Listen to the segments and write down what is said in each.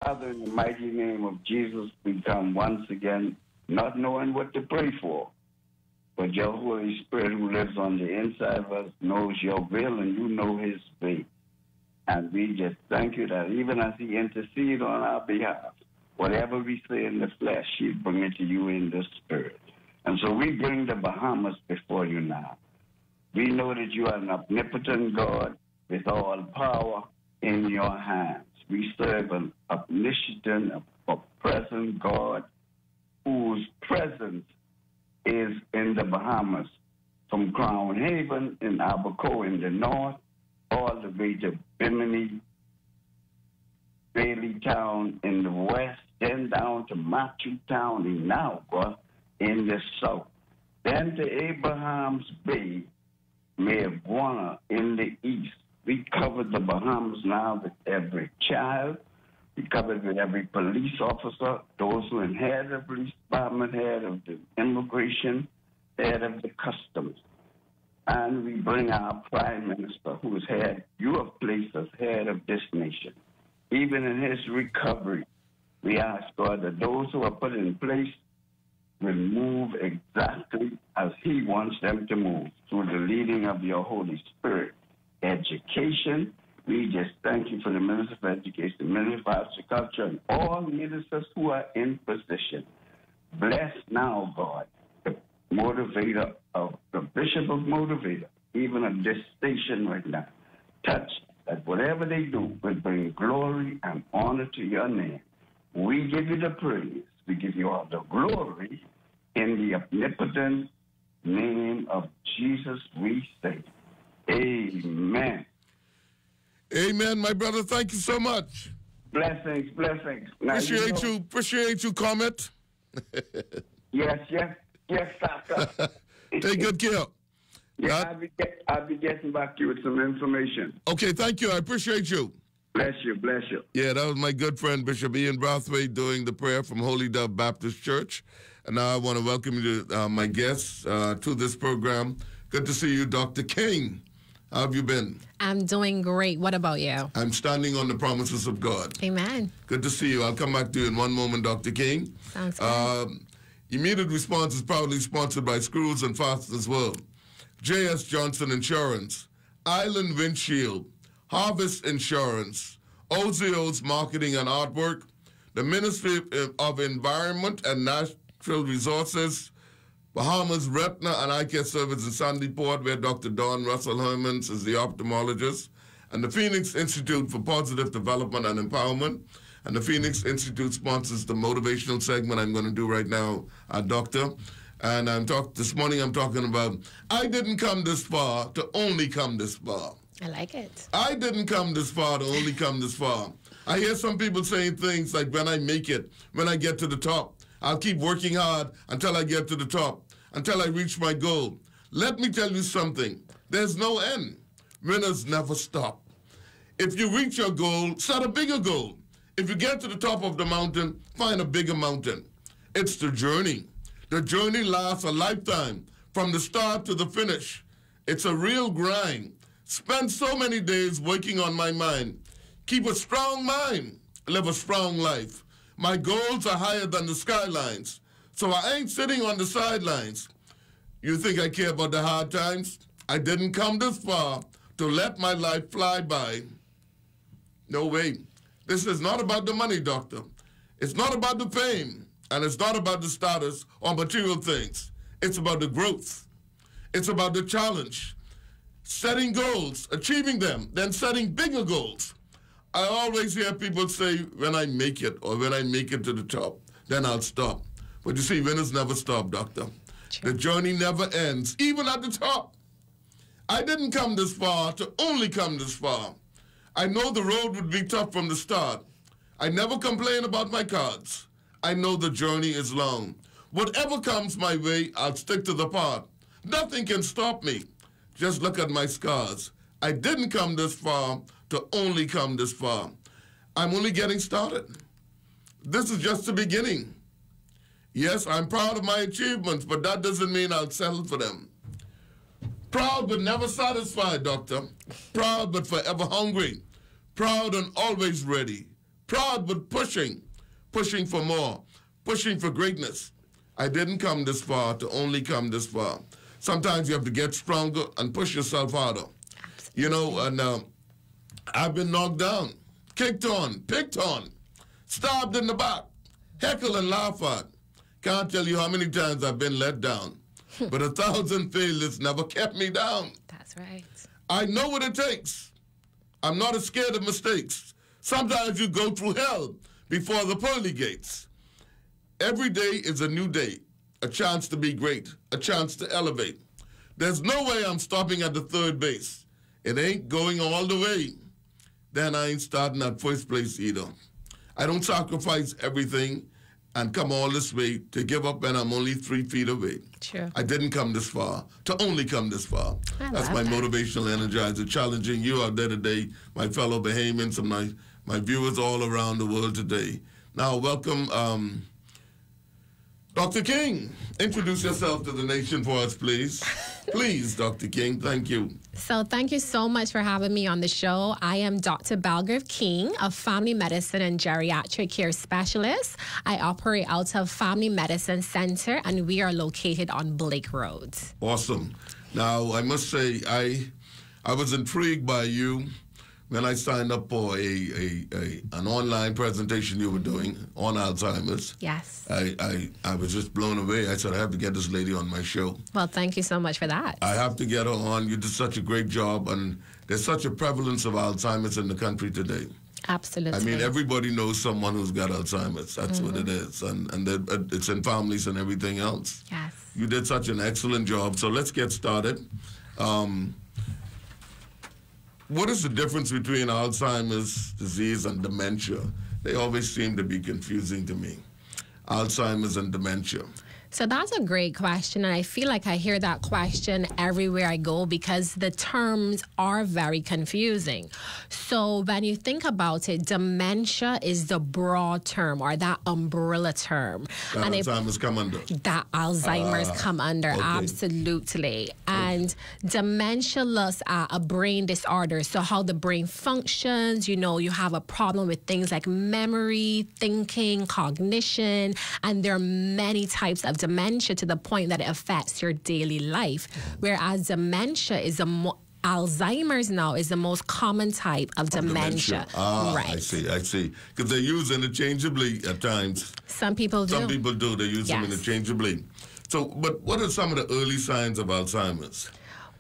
Father, in the mighty name of Jesus, we come once again not knowing what to pray for. But your Holy Spirit who lives on the inside of us knows your will and you know his way. And we just thank you that even as he intercedes on our behalf, whatever we say in the flesh, he'll bring it to you in the spirit. And so we bring the Bahamas before you now. We know that you are an omnipotent God with all power in your hands. We serve an omniscient, present God whose presence is in the Bahamas, from Crown Haven in Abaco in the north, all the way to Bimini, Bailey Town in the west, then down to Matthew Town in Naugua in the south, then to Abraham's Bay, Mayaguana in the east. We covered the Bahamas now with every child. We covered with every police officer, those who head of the police department, head of the immigration, head of the customs. And we bring our prime minister, who is head, you have placed as head of this nation. Even in his recovery, we ask God that those who are put in place will move exactly as he wants them to move through the leading of your Holy Spirit. Education, we just thank you for the Minister of Education, Minister of Agriculture, and all ministers who are in position. Bless now, God, the motivator of the Bishop of Motivator, even of this station right now. Touch that whatever they do will bring glory and honor to your name. We give you the praise. We give you all the glory. In the omnipotent name of Jesus, we say, amen. Amen, my brother. Thank you so much. Blessings, blessings. Now, appreciate you, comment. Yes, Doctor. Take good care. Yeah, I'll be getting back to you with some information. Okay, thank you. I appreciate you. Bless you, bless you. Yeah, that was my good friend, Bishop Ian Brathwaite, doing the prayer from Holy Dove Baptist Church. And now I want to welcome you to my guests to this program. Good to see you, Dr. King. How have you been? I'm doing great. What about you? I'm standing on the promises of God. Amen. Good to see you. I'll come back to you in one moment, Dr. King. Sounds good. Immediate Response is proudly sponsored by Screws and Fasteners World, J.S. Johnson Insurance, Island Windshield, Harvest Insurance, OZO's Marketing and Artwork, the Ministry of Environment and Natural Resources, Bahamas Retina and Eye Care Service in Sandy Port, where Dr. Dawn Russell Hermans is the ophthalmologist, and the Phoenix Institute for Positive Development and Empowerment. And the Phoenix Institute sponsors the motivational segment I'm going to do right now, Doctor. And this morning I'm talking about, I didn't come this far to only come this far. I like it. I didn't come this far to only come this far. I hear some people saying things like, when I make it, when I get to the top, I'll keep working hard until I get to the top, until I reach my goal. Let me tell you something. There's no end. Winners never stop. If you reach your goal, set a bigger goal. If you get to the top of the mountain, find a bigger mountain. It's the journey. The journey lasts a lifetime, from the start to the finish. It's a real grind. Spend so many days working on my mind. Keep a strong mind. Live a strong life. My goals are higher than the skylines, so I ain't sitting on the sidelines. You think I care about the hard times? I didn't come this far to let my life fly by. No way. This is not about the money, Doctor. It's not about the fame, and it's not about the status or material things. It's about the growth. It's about the challenge. Setting goals, achieving them, then setting bigger goals. I always hear people say, when I make it, or when I make it to the top, then I'll stop. But you see, winners never stop, Doctor. Sure. The journey never ends, even at the top. I didn't come this far to only come this far. I know the road would be tough from the start. I never complain about my cards. I know the journey is long. Whatever comes my way, I'll stick to the path. Nothing can stop me. Just look at my scars. I didn't come this far to only come this far. I'm only getting started. This is just the beginning. Yes, I'm proud of my achievements, but that doesn't mean I'll settle for them. Proud but never satisfied, Doctor. Proud but forever hungry. Proud and always ready. proud but pushing for more, pushing for greatness. I didn't come this far to only come this far. Sometimes you have to get stronger and push yourself harder. Absolutely. You know, and I've been knocked down, kicked on, picked on, stabbed in the back, heckled and laughed at. Can't tell you how many times I've been let down. But 1,000 failures never kept me down. That's right. I know what it takes. I'm not scared of mistakes. Sometimes you go through hell before the pearly gates. Every day is a new day, a chance to be great, a chance to elevate. There's no way I'm stopping at the third base. It ain't going all the way. Then I ain't starting at first place either. I don't sacrifice everything and come all this way to give up when I'm only 3 feet away. True. I didn't come this far to only come this far. That's my motivational energizer, challenging you out there today, my fellow Bahamians and my viewers all around the world today. Now, welcome, Dr. King. Introduce yourself to the nation for us, please. Please, Dr. King, thank you. So thank you so much for having me on the show. I am Dr. Belgrave King, a family medicine and geriatric care specialist. I operate out of Family Medicine Center, and we are located on Blake Road. Awesome. Now, I must say, I was intrigued by you when I signed up for an online presentation you were doing on Alzheimer's. Yes. I was just blown away. I said, I have to get this lady on my show. Well, thank you so much for that. I have to get her on. You did such a great job, and there's such a prevalence of Alzheimer's in the country today. Absolutely. I mean, everybody knows someone who's got Alzheimer's. That's what it is. And it's in families and everything else. Yes. You did such an excellent job. So let's get started. What is the difference between Alzheimer's disease and dementia? They always seem to be confusing to me. Alzheimer's and dementia. So that's a great question, and I feel like I hear that question everywhere I go because the terms are very confusing. So when you think about it, dementia is the broad term or that umbrella term. That Alzheimer's come under. That Alzheimer's come under, okay. Absolutely. And dementia looks at a brain disorder, so how the brain functions. You know, you have a problem with things like memory, thinking, cognition, and there are many types of dementia to the point that it affects your daily life. Whereas dementia is Alzheimer's now is the most common type of dementia. Right. I see. Because they're used interchangeably at times. Some people do. Some people do. They use them interchangeably. So, but what are some of the early signs of Alzheimer's?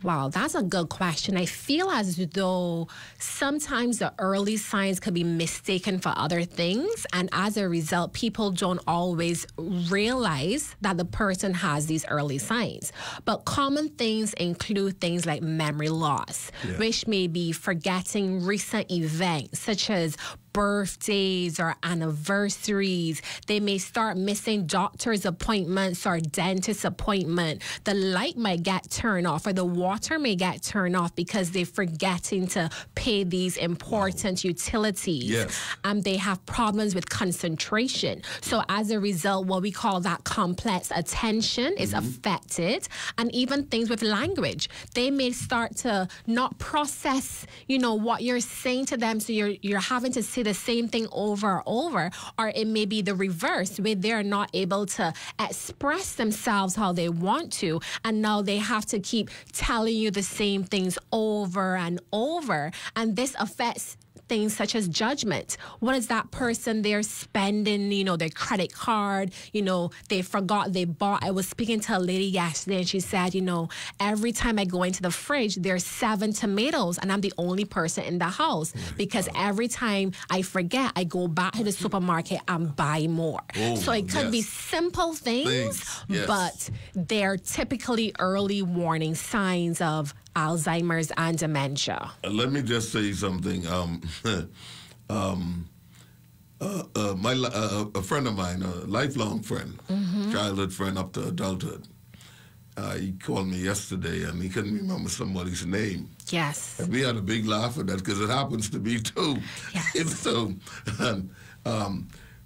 Wow, that's a good question. I feel as though sometimes the early signs could be mistaken for other things, and as a result, people don't always realize that the person has these early signs. But common things include things like memory loss, which may be forgetting recent events, such as birthdays or anniversaries. They may start missing doctor's appointments or dentist appointment. The light might get turned off or the water may get turned off because they're forgetting to pay these important utilities. Yes. They have problems with concentration. So as a result, what we call that complex attention is affected, and even things with language. They may start to not process, what you're saying to them, so you're having to say the same thing over and over, or it may be the reverse, where they're not able to express themselves how they want to, and now they have to keep telling you the same things over and over, and this affects things such as judgment. What is that person they're spending, their credit card, they forgot they bought. I was speaking to a lady yesterday and she said, every time I go into the fridge, there's 7 tomatoes and I'm the only person in the house because every time I forget, I go back to the supermarket and buy more. So it could be simple things, but they're typically early warning signs of Alzheimer's and dementia. Let me just say something. A friend of mine, a lifelong friend, childhood friend up to adulthood, he called me yesterday and he couldn't remember somebody's name. Yes. And we had a big laugh at that because it happens to be too. Yes. So,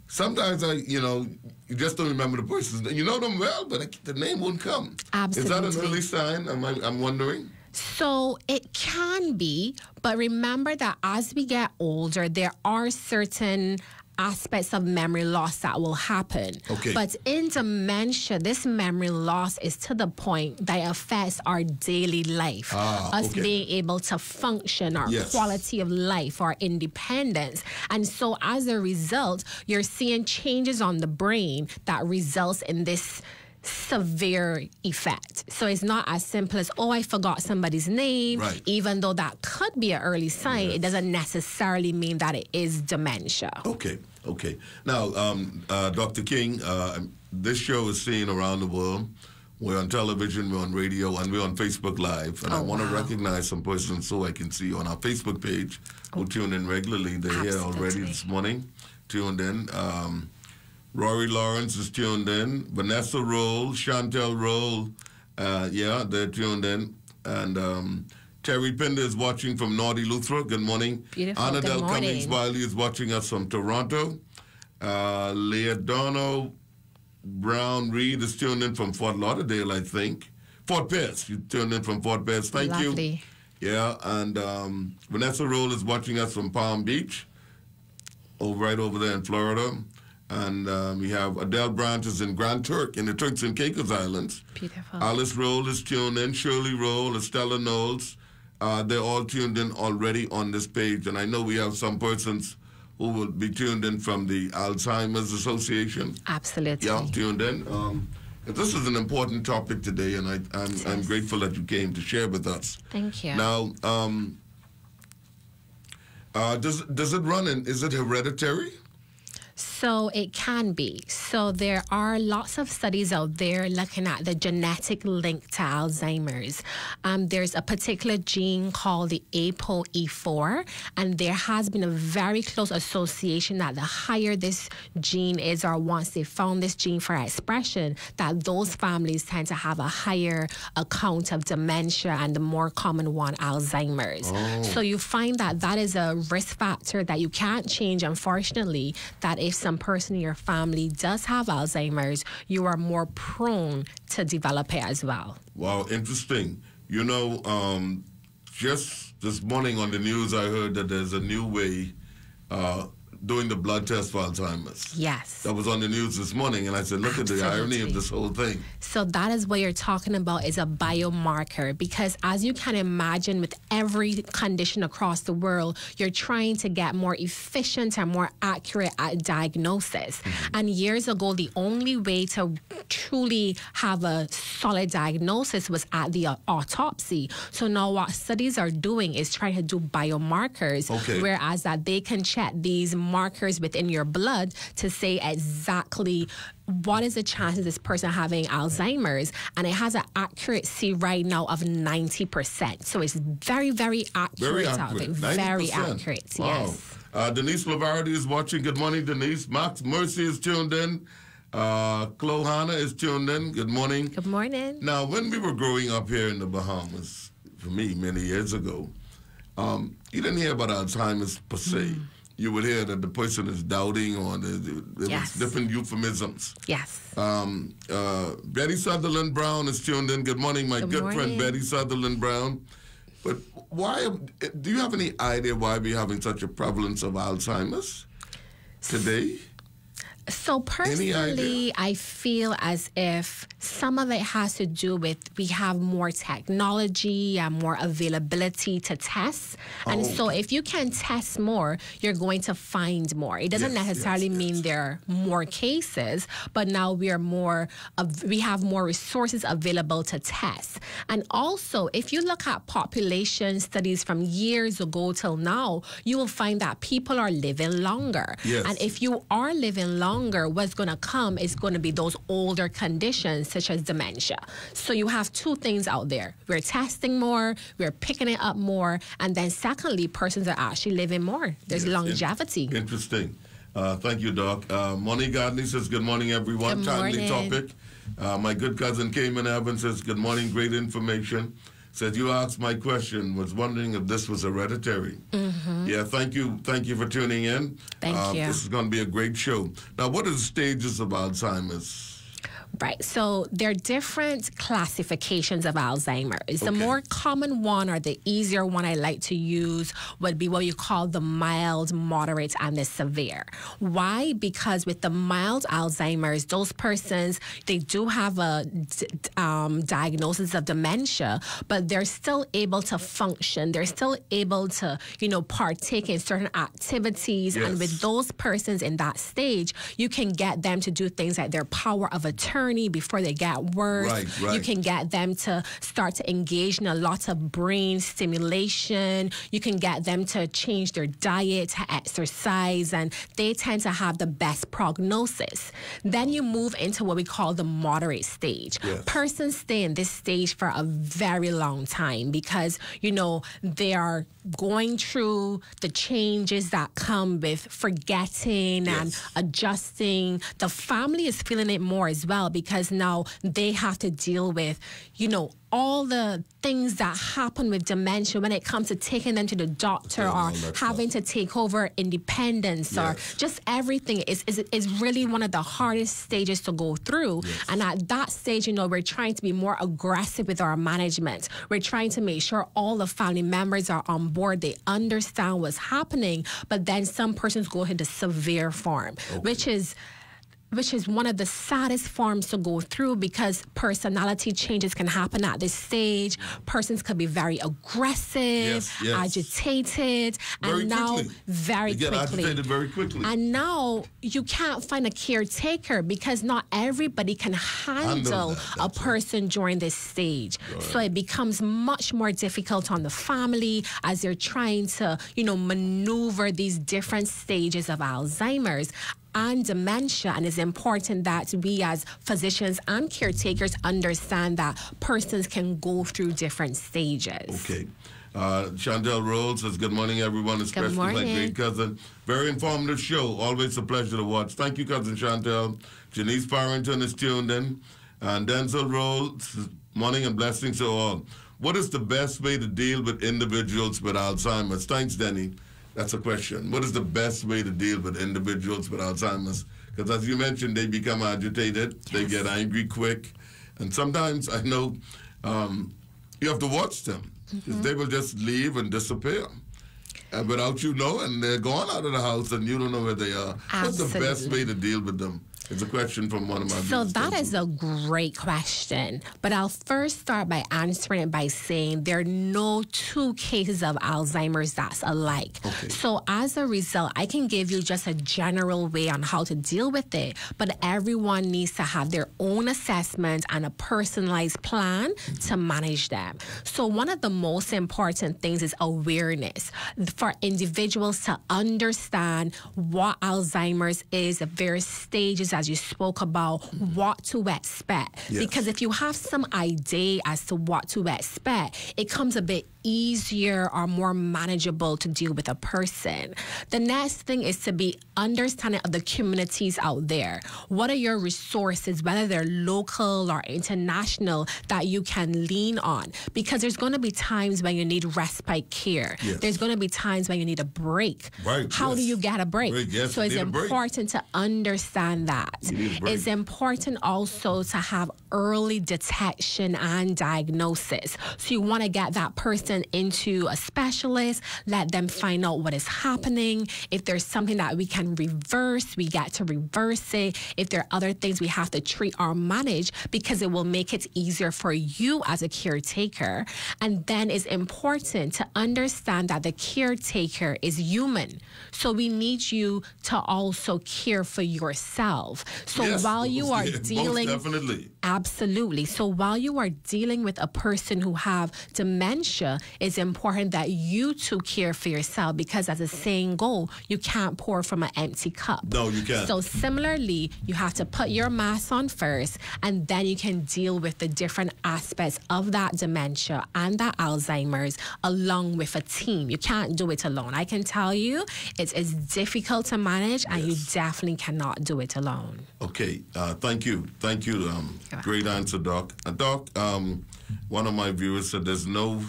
sometimes you just don't remember the person's name. You know them well, but the name won't come. Absolutely. Is that an early sign? I'm wondering. So it can be, but remember that as we get older, there are certain aspects of memory loss that will happen. Okay. But in dementia, this memory loss is to the point that it affects our daily life. Us being able to function, our quality of life, our independence. And so as a result, you're seeing changes on the brain that results in this severe effect. So it's not as simple as, oh, I forgot somebody's name. Right. Even though that could be an early sign, it doesn't necessarily mean that it is dementia. Okay. Now, Dr. King, this show is seen around the world. We're on television, we're on radio, and we're on Facebook Live. And I want to recognize some persons so I can see on our Facebook page who tune in regularly. They're here already this morning, tuned in. Rory Lawrence is tuned in. Vanessa Roll, Chantel Roll, they're tuned in. And Terry Pinder is watching from Naughty Luthra. Good morning. Beautiful. Annadelle Cummings Wiley is watching us from Toronto. Leodano Brown Reed is tuned in from Fort Lauderdale, I think. Fort Pierce. You tuned in from Fort Pierce. Thank you. Yeah, and Vanessa Roll is watching us from Palm Beach, right over there in Florida. And we have Adele Brandt is in Grand Turk, in the Turks and Caicos Islands. Beautiful. Alice Roll is tuned in. Shirley Roll, Estella Knowles. They're all tuned in already on this page. And I know we have some persons who will be tuned in from the Alzheimer's Association. Absolutely. Yeah, tuned in. This is an important topic today, and I'm grateful that you came to share with us. Thank you. Now, does it run in, is it hereditary? So it can be. So there are lots of studies out there looking at the genetic link to Alzheimer's. There's a particular gene called the ApoE4, and there has been a very close association that the higher this gene is, or once they found this gene for expression, that those families tend to have a higher account of dementia, and the more common one, Alzheimer's. So you find that that is a risk factor that you can't change, unfortunately, that if some person in your family does have Alzheimer's, you are more prone to develop it as well. Wow, interesting. You know, just this morning on the news, I heard that there's a new way doing the blood test for Alzheimer's. Yes. That was on the news this morning, and I said, look at the irony of this whole thing. So that is what you're talking about, is a biomarker, because as you can imagine, with every condition across the world, you're trying to get more efficient and more accurate at diagnosis. And years ago, the only way to truly have a solid diagnosis was at the autopsy. So now what studies are doing is trying to do biomarkers, whereas that they can check these markers within your blood to say exactly what is the chance of this person having Alzheimer's, and it has an accuracy right now of 90%. So it's very, very accurate. Very accurate. Wow. Yes. Denise Lavardi is watching. Good morning, Denise. Max Mercy is tuned in. Chloe Hanna is tuned in. Good morning. Good morning. Now, when we were growing up here in the Bahamas, for me, many years ago, you didn't hear about Alzheimer's per se. You would hear that the person is doubting, or there was different euphemisms. Yes. Betty Sutherland Brown is tuned in. Good morning, my good friend Betty Sutherland Brown. But why, do you have any idea why we're having such a prevalence of Alzheimer's today? So personally, I feel as if some of it has to do with we have more technology and more availability to test. And so if you can test more, you're going to find more. It doesn't necessarily mean there are more cases, but now we have more resources available to test. And also, if you look at population studies from years ago till now, you will find that people are living longer. Yes. And if you are living longer, what's going to come is going to be those older conditions such as dementia. So you have two things out there. We're testing more, we're picking it up more, and then secondly, persons are actually living more. There's longevity. Interesting. Thank you, Doc. Monique Gardney says, good morning, everyone. Good morning. Timely topic. My good cousin Cayman Evans says, good morning, great information. Said, you asked my question, was wondering if this was hereditary. Yeah, thank you for tuning in. Thank you. This is going to be a great show. Now, what are the stages of Alzheimer's? Right. So there are different classifications of Alzheimer's. The more common one, or the easier one I like to use, would be what you call the mild, moderate, and the severe. Why? Because with the mild Alzheimer's, those persons, they do have a diagnosis of dementia, but they're still able to function. They're still able to, partake in certain activities. Yes. And with those persons in that stage, you can get them to do things like their power of attorney before they get worse. Right. You can get them to start to engage in a lot of brain stimulation. You can get them to change their diet, to exercise, and they tend to have the best prognosis. Then you move into what we call the moderate stage. Yes. Persons stay in this stage for a very long time because, they are going through the changes that come with forgetting and adjusting. The family is feeling it more as well because now they have to deal with, all the things that happen with dementia when it comes to taking them to the doctor or having to take over independence or just everything is really one of the hardest stages to go through. Yes. And at that stage, we're trying to be more aggressive with our management. We're trying to make sure all the family members are on board. They understand what's happening. But then some persons go into severe form, which is one of the saddest forms to go through because personality changes can happen at this stage. Persons could be very aggressive, agitated, Very quickly. Agitated very quickly. And now you can't find a caretaker because not everybody can handle a person during this stage. Right. So it becomes much more difficult on the family as they're trying to, maneuver these different stages of Alzheimer's and dementia, and it's important that we as physicians and caretakers understand that persons can go through different stages. Okay. Chantel Rhodes says, good morning, everyone, especially my great cousin. Very informative show. Always a pleasure to watch. Thank you, Cousin Chantel. Janice Parrington is tuned in. And Denzel Rhodes, morning and blessings to all. What is the best way to deal with individuals with Alzheimer's? Thanks, Denny. That's a question. What is the best way to deal with individuals with Alzheimer's? Because as you mentioned, they become agitated. They get angry quick. And sometimes I know you have to watch them. Because they will just leave and disappear. And without you knowing, they're gone out of the house and you don't know where they are. Absolutely. What's the best way to deal with them? It's a question from one of my viewers. So that is a great question. But I'll first start by answering it by saying there are no two cases of Alzheimer's that's alike. Okay. So as a result, I can give you just a general way on how to deal with it. But everyone needs to have their own assessment and a personalized plan to manage them. So one of the most important things is awareness for individuals to understand what Alzheimer's is, the various stages as you spoke about, what to expect. Yes. Because if you have some idea as to what to expect, it comes a bit easier or more manageable to deal with a person. The next thing is to be understanding of the communities out there. What are your resources, whether they're local or international, that you can lean on? Because there's going to be times when you need respite care. Yes. There's going to be times when you need a break. Right. How do you get a break? Yes, so it's important to understand that. It's important also to have early detection and diagnosis. So you want to get that person into a specialist, let them find out what is happening. If there's something that we can reverse, we get to reverse it. If there are other things we have to treat or manage, because it will make it easier for you as a caretaker. And then it's important to understand that the caretaker is human. So we need you to also care for yourself. So while you are dealing... Most definitely. Absolutely. So while you are dealing with a person who have dementia, it's important that you too care for yourself, because as the saying goes, you can't pour from an empty cup. No, you can't. So similarly, you have to put your mask on first, and then you can deal with the different aspects of that dementia and that Alzheimer's along with a team. You can't do it alone. I can tell you it's difficult to manage, and you definitely cannot do it alone. Okay, thank you. Thank you. Great answer, Doc. Doc, one of my viewers said there's no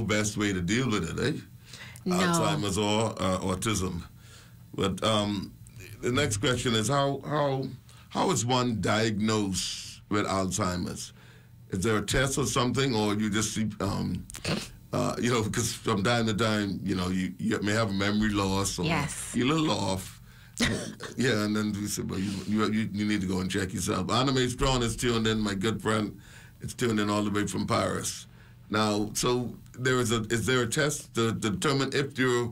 best way to deal with it, eh? No. Alzheimer's or autism. But the next question is how how is one diagnosed with Alzheimer's? Is there a test or something, or you just see, because from time to time, you may have memory loss, or you're a little off. And then we said, well, you need to go and check yourself. Anime Strong is tuned in, my good friend. It's tuned in all the way from Paris. Now, so is there a test to determine if you're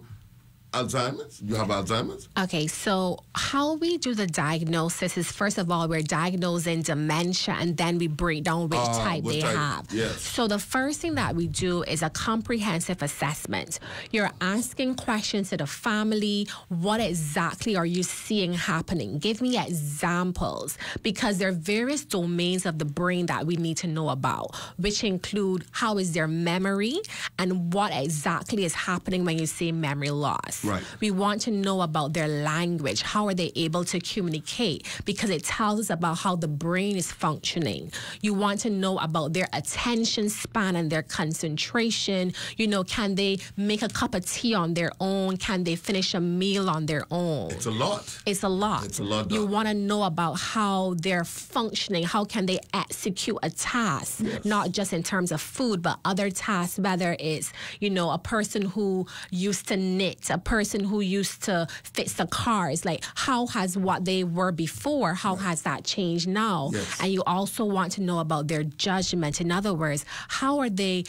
Alzheimer's? You have Alzheimer's? Okay, so how we do the diagnosis is, first of all, we're diagnosing dementia, and then we break down which type they have. Yes. So the first thing that we do is a comprehensive assessment. You're asking questions to the family. What exactly are you seeing happening? Give me examples, because there are various domains of the brain that we need to know about, which include how is their memory and what exactly is happening when you say memory loss. Right. We want to know about their language. How are they able to communicate? Because it tells us about how the brain is functioning. You want to know about their attention span and their concentration. Can they make a cup of tea on their own? Can they finish a meal on their own? It's a lot. It's a lot. It's a lot. You want to know about how they're functioning. How can they execute a task? Yes. Not just in terms of food, but other tasks, whether it's, a person who used to knit, a person who used to fix the cars. Like, how has what they were before, how has that changed now? Yes. And you also want to know about their judgment. In other words, how are they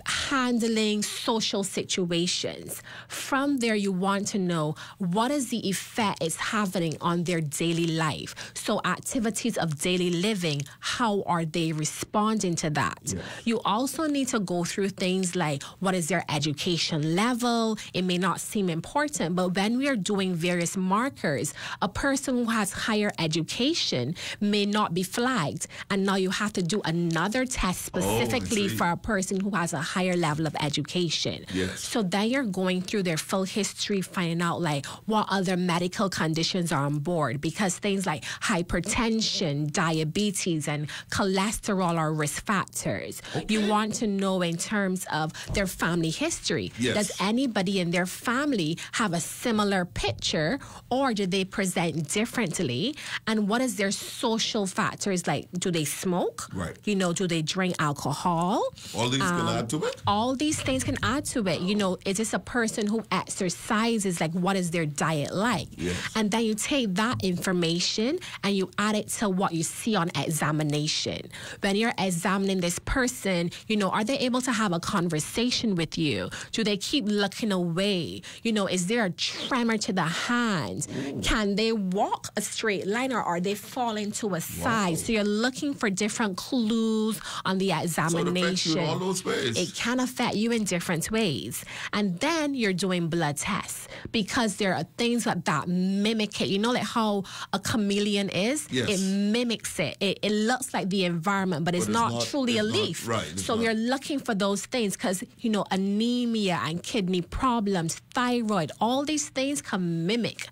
handling social situations? From there, you want to know what is the effect it's having on their daily life. So activities of daily living, how are they responding to that? Yes. You also need to go through things like, what is their education level? It may not seem important, but when we are doing various markers, a person who has higher education may not be flagged. And now you have to do another test specifically for a person who has a higher level of education. Yes. So then you're going through their full history, finding out like what other medical conditions are on board, because things like hypertension, diabetes, and cholesterol are risk factors. Okay. You want to know in terms of their family history. Yes. Does anybody in their family have a similar picture, or do they present differently? And what is their social factors? Like, do they smoke? Right. Do they drink alcohol? All these can add to it? All these things can add to it. Is this a person who exercises? Like, what is their diet like? Yes. And then you take that information and you add it to what you see on examination. When you're examining this person, are they able to have a conversation with you? Do they keep looking away? Is there a tremor to the hand? Ooh. Can they walk a straight line, or are they falling to a side? Wow. So you're looking for different clues on the examination. So it affects you in all those ways. It can affect you in different ways. And then you're doing blood tests, because there are things that mimic it. Like how a chameleon is? Yes. It mimics it. It looks like the environment, but it's not truly a leaf. Right. So we're looking for those things because, anemia and kidney problems, thyroid, all these things can mimic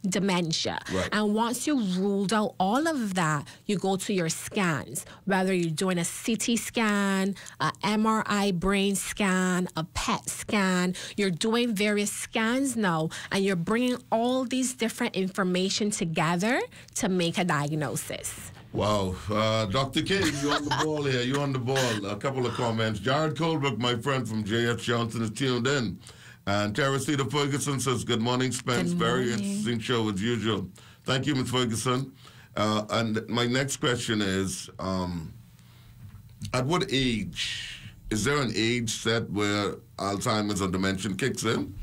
dementia. Right. And once you ruled out all of that, you go to your scans, whether you're doing a CT scan, a MRI brain scan, a PET scan. You're doing various scans now, and you're bringing all these different information together to make a diagnosis. Wow. Dr. King, you're on the ball here. You're on the ball. A couple of comments. Jared Colbrook, my friend from J.F. Johnson, is tuned in. And Teresita Ferguson says, good morning, Spence. Good Very morning. interesting show as usual. Thank you, Ms. Ferguson. And my next question is, at what age, is there an age set where Alzheimer's or dementia kicks in?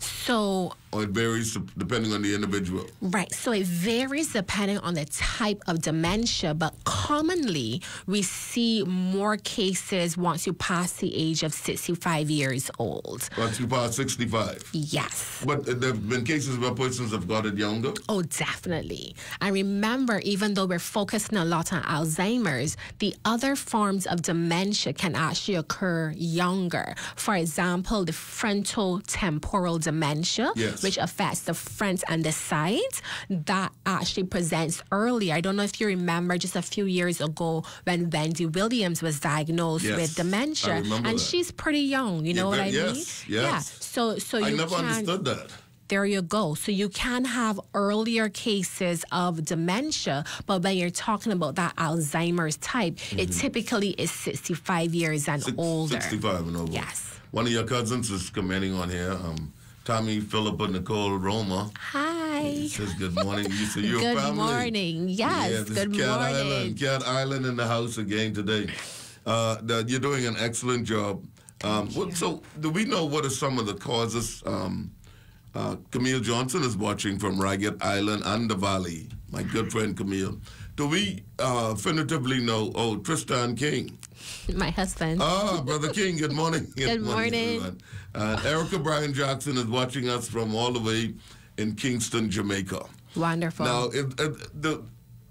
So Or it varies depending on the individual? Right. So it varies depending on the type of dementia, but commonly we see more cases once you pass the age of 65 years old. Once you pass 65? Yes. But there have been cases where persons have got it younger? Oh, definitely. And remember, even though we're focusing a lot on Alzheimer's, the other forms of dementia can actually occur younger. For example, the frontotemporal dementia, yes, which affects the front and the sides, that actually presents early. I don't know if you remember just a few years ago when Wendy Williams was diagnosed yes, with dementia. I remember and that. she's pretty young, you know what I mean? Yes, yes. Yeah. So I you never understood that. There you go. So you can have earlier cases of dementia, but when you're talking about that Alzheimer's type, it typically is 65 years and older. 65 and over. Yes. One of your cousins is commenting on here. Tommy, Philippa, Nicole, Roma. Hi. He says good morning. You say you're Good family. morning. Yes, Yeah, this good is Cat morning. Island. Cat Island in the house again today. You're doing an excellent job. So do we know what are some of the causes? Camille Johnson is watching from Ragged Island and the Valley. My good friend Camille. Do we definitively know? Oh, Tristan King. My husband. Brother King, good morning. Good morning. Everyone. Erica Bryan Jackson is watching us from all the way in Kingston, Jamaica. Wonderful. Now,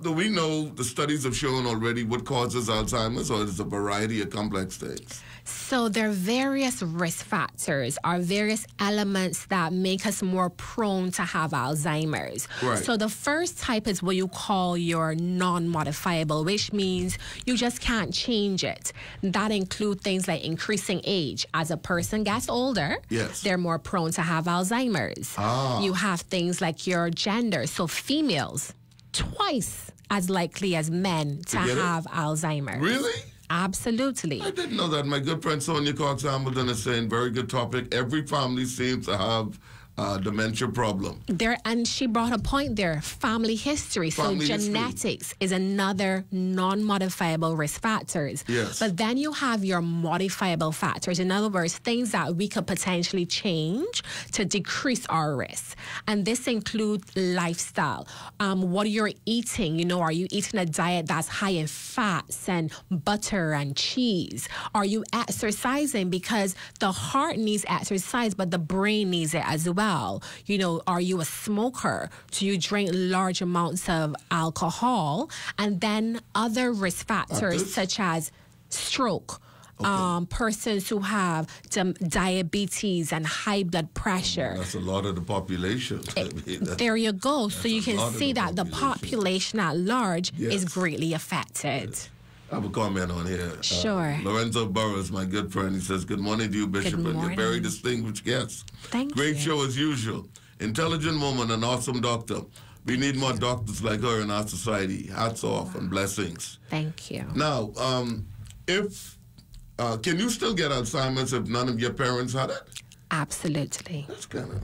do we know the studies have shown already what causes Alzheimer's, or is it a variety of complex things? So there are various risk factors or various elements that make us more prone to have Alzheimer's. Right. So the first type is what you call your non-modifiable, which means you just can't change it. That includes things like increasing age. As a person gets older, yes, they're more prone to have Alzheimer's. You have things like your gender. So females, twice as likely as men to have Alzheimer's. Really? Absolutely. I didn't know that. My good friend Sonia Cox Hamilton is saying, very good topic. Every family seems to have dementia problem. And she brought a point there, family history. Family so genetics is another non-modifiable risk factors. Yes. But then you have your modifiable factors. In other words, things that we could potentially change to decrease our risk. And this includes lifestyle. What you're eating, you know, are you eating a diet that's high in fats and butter and cheese? Are you exercising? Because the heart needs exercise, but the brain needs it as well. You know, are you a smoker? Do you drink large amounts of alcohol? And then other risk factors such as stroke. Persons who have diabetes and high blood pressure. That's a lot of the population. There you go. So you can see that the population at large is greatly affected. Yes. I have a comment on here. Sure. Lorenzo Burrows, my good friend, he says, good morning to you, Bishop, and your very distinguished guests. Thank you. Great show as usual. Intelligent woman, an awesome doctor. We need more doctors like her in our society. Hats off and blessings. Thank you. Now, can you still get Alzheimer's if none of your parents had it? Absolutely. That's kind of...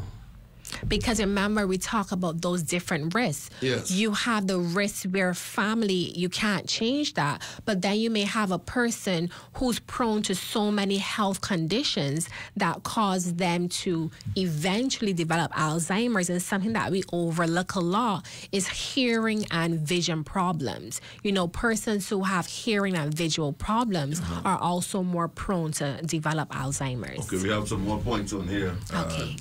Because remember, we talk about those different risks. Yes. You have the risk where family, you can't change that. But then you may have a person who's prone to so many health conditions that cause them to eventually develop Alzheimer's. And something that we overlook a lot is hearing and vision problems. You know, persons who have hearing and visual problems are also more prone to develop Alzheimer's. Okay, we have some more points on here. Okay.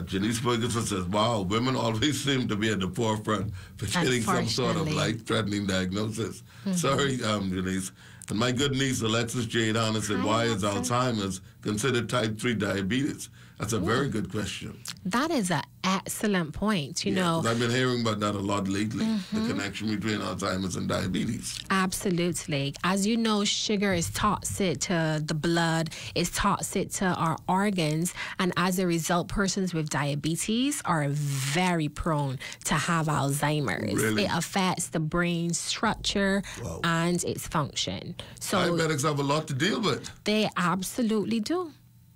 Janice Ferguson says, wow, women always seem to be at the forefront for getting some sort of life-threatening diagnosis. Sorry, Janice. And my good niece, Alexis Jade Hanna, said, why is Alzheimer's considered type 3 diabetes? That's a very good question. That is an excellent point, you know. I've been hearing about that a lot lately, the connection between Alzheimer's and diabetes. Absolutely. As you know, sugar is toxic to the blood, it's toxic to our organs, and as a result, persons with diabetes are very prone to have Alzheimer's. Really? It affects the brain structure and its function. So diabetics have a lot to deal with. They absolutely do.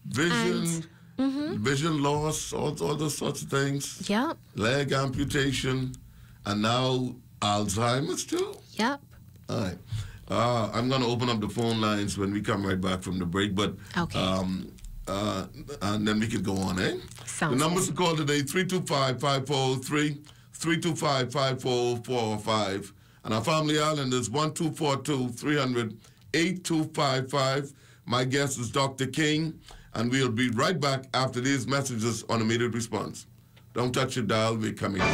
Vision, vision loss, all those sorts of things. Yep. Leg amputation, and now Alzheimer's too? Yep. All right. I'm going to open up the phone lines when we come right back from the break, but and then we can go on, eh? Sounds the numbers good. to call today, 325-543, 325-54405, and our family island is 1242-300-8255. My guest is Dr. King, and we'll be right back after these messages on immediate response. Don't touch your dial, we're coming up.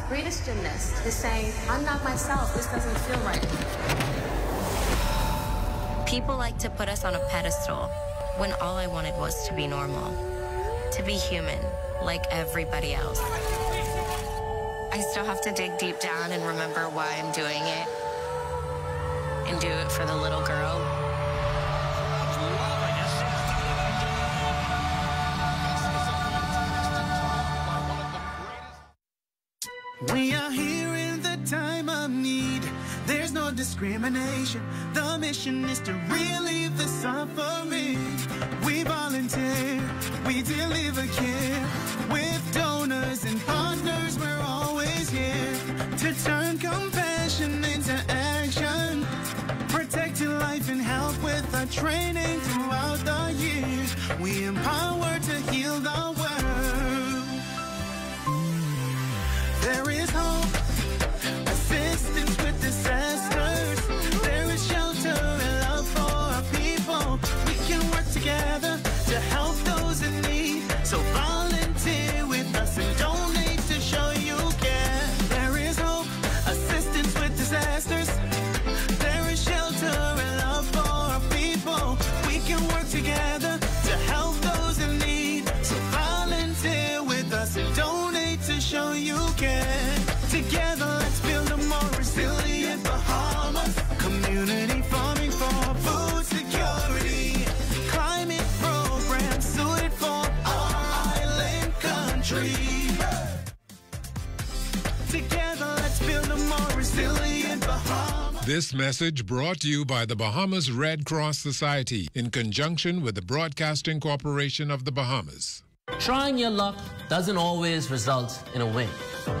Greatest gymnast is saying, I'm not myself, this doesn't feel right. People like to put us on a pedestal when all I wanted was to be normal, to be human. like everybody else. I still have to dig deep down and remember why I'm doing it and do it for the little girl. We are here in the time of need. There's no discrimination. The mission is to relieve the suffering. We volunteer, we deliver care. With donors and partners, we're always here to turn compassion into action. Protect your life and help with our training throughout the year. We empower to heal the world. There is hope, assistance with disasters. There is shelter and love for our people. We can work together to help those in need. So volunteer with us and donate to show you care. There is hope, assistance with disasters. There is shelter and love for our people. We can work together to help those in need. So volunteer with us and donate to show you care. Together, let's build a more resilient Bahamas. Community farming for food security. Climate programs suited for our island country. Together, let's build a more resilient Bahamas. This message brought to you by the Bahamas Red Cross Society in conjunction with the Broadcasting Corporation of the Bahamas. Trying your luck doesn't always result in a win.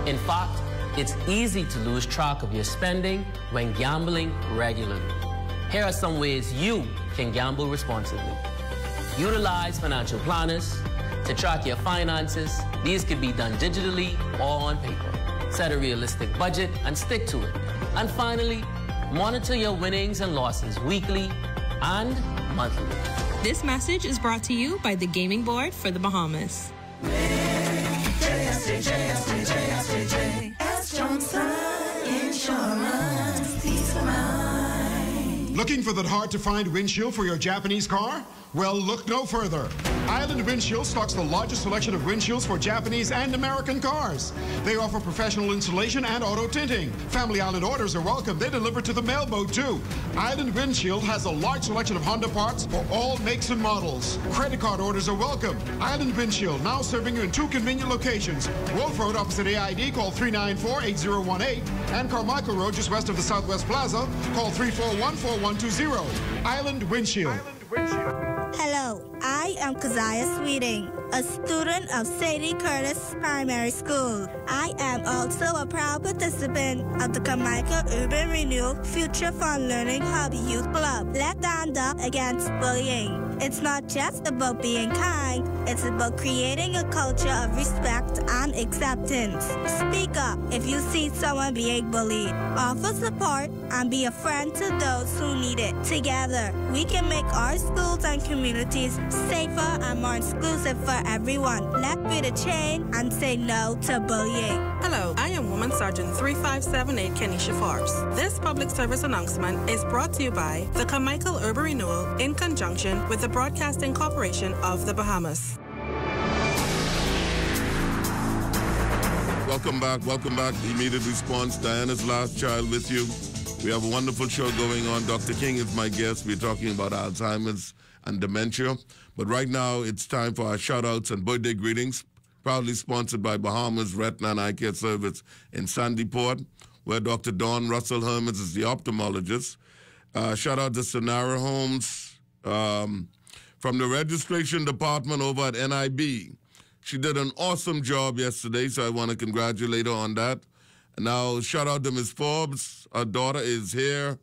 In fact, it's easy to lose track of your spending when gambling regularly. Here are some ways you can gamble responsibly. Utilize financial planners to track your finances. These can be done digitally or on paper. Set a realistic budget and stick to it. And finally, monitor your winnings and losses weekly and monthly. This message is brought to you by the Gaming Board for the Bahamas. Looking for that hard-to-find windshield for your Japanese car? Well, look no further. Island Windshield stocks the largest selection of windshields for Japanese and American cars. They offer professional installation and auto tinting. Family Island orders are welcome. They deliver to the mailboat, too. Island Windshield has a large selection of Honda parts for all makes and models. Credit card orders are welcome. Island Windshield, now serving you in 2 convenient locations. Wolf Road opposite AID, call 394-8018. And Carmichael Road, just west of the Southwest Plaza, call 341-4120. Island Windshield. Hello, I am Keziah Sweeting, a student of Sadie Curtis Primary School. I am also a proud participant of the Carmichael Urban Renewal Future Fun Learning Hobby Youth Club. Let's stand up against bullying. It's not just about being kind, it's about creating a culture of respect and acceptance. Speak up if you see someone being bullied. Offer support and be a friend to those who need it. Together, we can make our schools and communities safer and more inclusive for everyone. Let's be the change and say no to bullying. Hello, I am Woman Sergeant 3578 Kenisha Forbes. This public service announcement is brought to you by the Carmichael Urban Renewal in conjunction with the Broadcasting Corporation of the Bahamas. Welcome back. Immediate response, Diana's last child with you. We have a wonderful show going on. Dr. King is my guest. We're talking about Alzheimer's and dementia. But right now, it's time for our shout-outs and birthday greetings, proudly sponsored by Bahamas Retina and Eye Care Service in Sandyport, where Dr. Dawn Russell Hermans is the ophthalmologist. Shout-out to Sonara Holmes from the registration department over at NIB. She did an awesome job yesterday, so I want to congratulate her on that. And now, shout out to Ms. Forbes. Our daughter is here.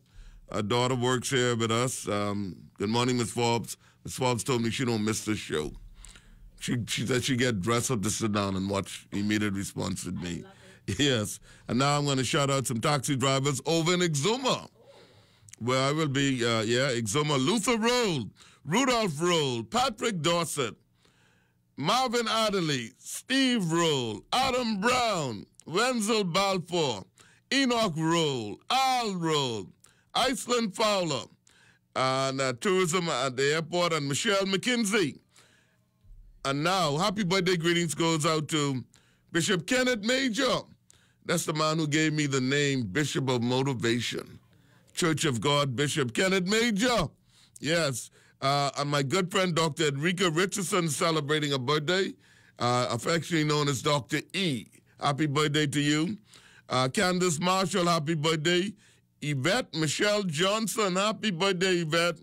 Our daughter works here with us. Good morning, Ms. Forbes. Ms. Forbes told me she don't miss the show. She said she get dressed up to sit down and watch Immediate Response with me. Yes. And now I'm going to shout out some taxi drivers over in Exuma, where I will be, Exuma, Luther Road, Rudolph Road, Patrick Dorset, Marvin Adderley, Steve Roll, Adam Brown, Wenzel Balfour, Enoch Roll, Al Roll, Iceland Fowler, and tourism at the airport, and Michelle McKinsey. And now, happy birthday greetings goes out to Bishop Kenneth Major. That's the man who gave me the name Bishop of Motivation. Church of God, Bishop Kenneth Major. Yes. And my good friend, Dr. Enrica Richardson, celebrating a birthday, affectionately known as Dr. E. Happy birthday to you. Candace Marshall, happy birthday. Yvette Michelle Johnson, happy birthday, Yvette.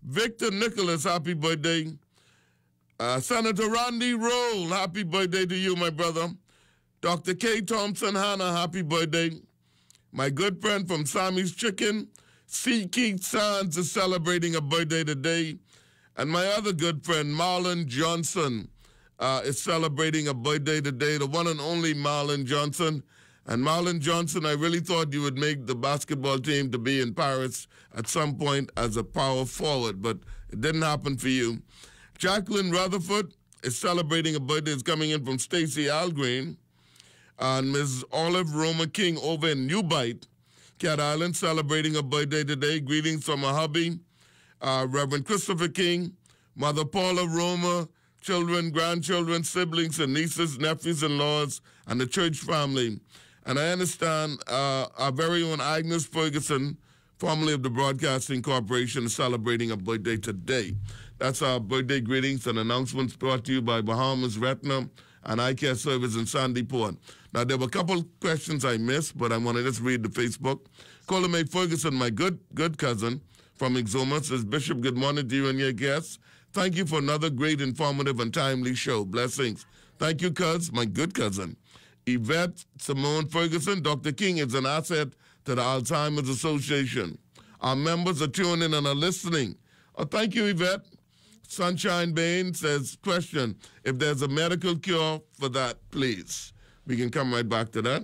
Victor Nicholas, happy birthday. Senator Randy Roll, happy birthday to you, my brother. Dr. K. Thompson Hanna, happy birthday. My good friend from Sammy's Chicken, C. Keith Sands, is celebrating a birthday today. And my other good friend, Marlon Johnson, is celebrating a birthday today, the one and only Marlon Johnson. And Marlon Johnson, I really thought you would make the basketball team to be in Paris at some point as a power forward, but it didn't happen for you. Jacqueline Rutherford is celebrating a birthday. It's coming in from Stacy Algreen. And Ms. Olive Roma King over in New Bight, Cat Island, celebrating a birthday today. Greetings from her hubby, Reverend Christopher King, Mother Paula Roma, children, grandchildren, siblings, and nieces, nephews, and laws, and the church family. And I understand our very own Agnes Ferguson, formerly of the Broadcasting Corporation, is celebrating a birthday today. That's our birthday greetings and announcements brought to you by Bahamas Retina and Eye Care Service in Sandy Port. Now, there were a couple questions I missed, but I want to just read the Facebook. Colin May Ferguson, my good cousin from Exuma, says, Bishop, good morning to you and your guests. Thank you for another great, informative, and timely show. Blessings. Thank you, cuz, my good cousin. Yvette Simone Ferguson, Dr. King is an asset to the Alzheimer's Association. Our members are tuning in and are listening. Oh, thank you, Yvette. Sunshine Bain says, question, if there's a medical cure for that, please. We can come right back to that.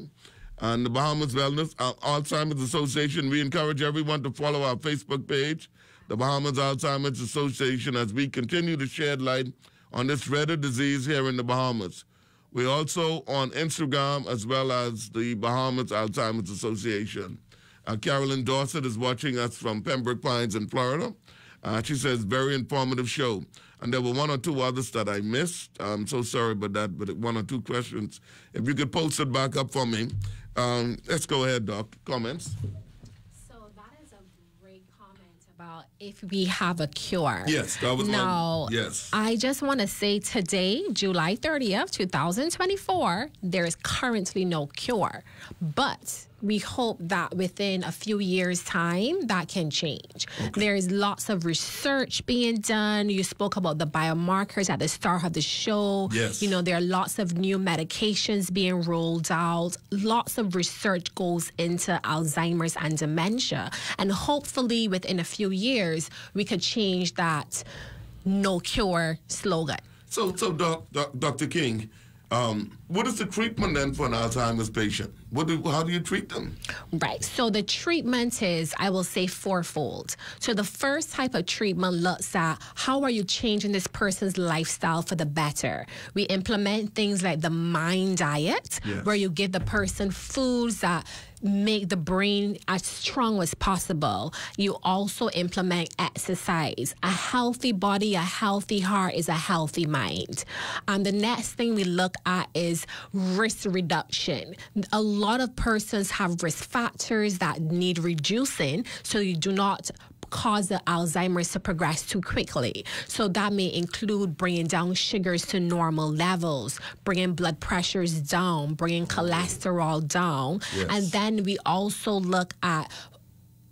And the Bahamas Wellness Alzheimer's Association, we encourage everyone to follow our Facebook page, the Bahamas Alzheimer's Association, as we continue to shed light on this dreaded disease here in the Bahamas. We're also on Instagram as well as the Bahamas Alzheimer's Association. Carolyn Dorset is watching us from Pembroke Pines in Florida. She says, very informative show. And there were one or two others that I missed. I'm so sorry about that, but one or two questions. If you could post it back up for me. Let's go ahead, Doc. Comments? So that is a great comment about if we have a cure. Yes, that was now, yes. I just want to say today, July 30th, 2024, there is currently no cure. But we hope that within a few years' time, that can change. Okay. There's lots of research being done. You spoke about the biomarkers at the start of the show. Yes. You know, there are lots of new medications being rolled out. Lots of research goes into Alzheimer's and dementia. And hopefully within a few years, we could change that no cure slogan. So Dr. King, what is the treatment then for an Alzheimer's patient? How do you treat them? Right. So the treatment is, I will say, fourfold. So the first type of treatment looks at how are you changing this person's lifestyle for the better. We implement things like the mind diet, yes, where you give the person foods that make the brain as strong as possible. You also implement exercise. A healthy body, a healthy heart is a healthy mind. And the next thing we look at is risk reduction. A lot of persons have risk factors that need reducing, so you do not cause the Alzheimer's to progress too quickly. So that may include bringing down sugars to normal levels, bringing blood pressures down, bringing cholesterol down. Yes. And then we also look at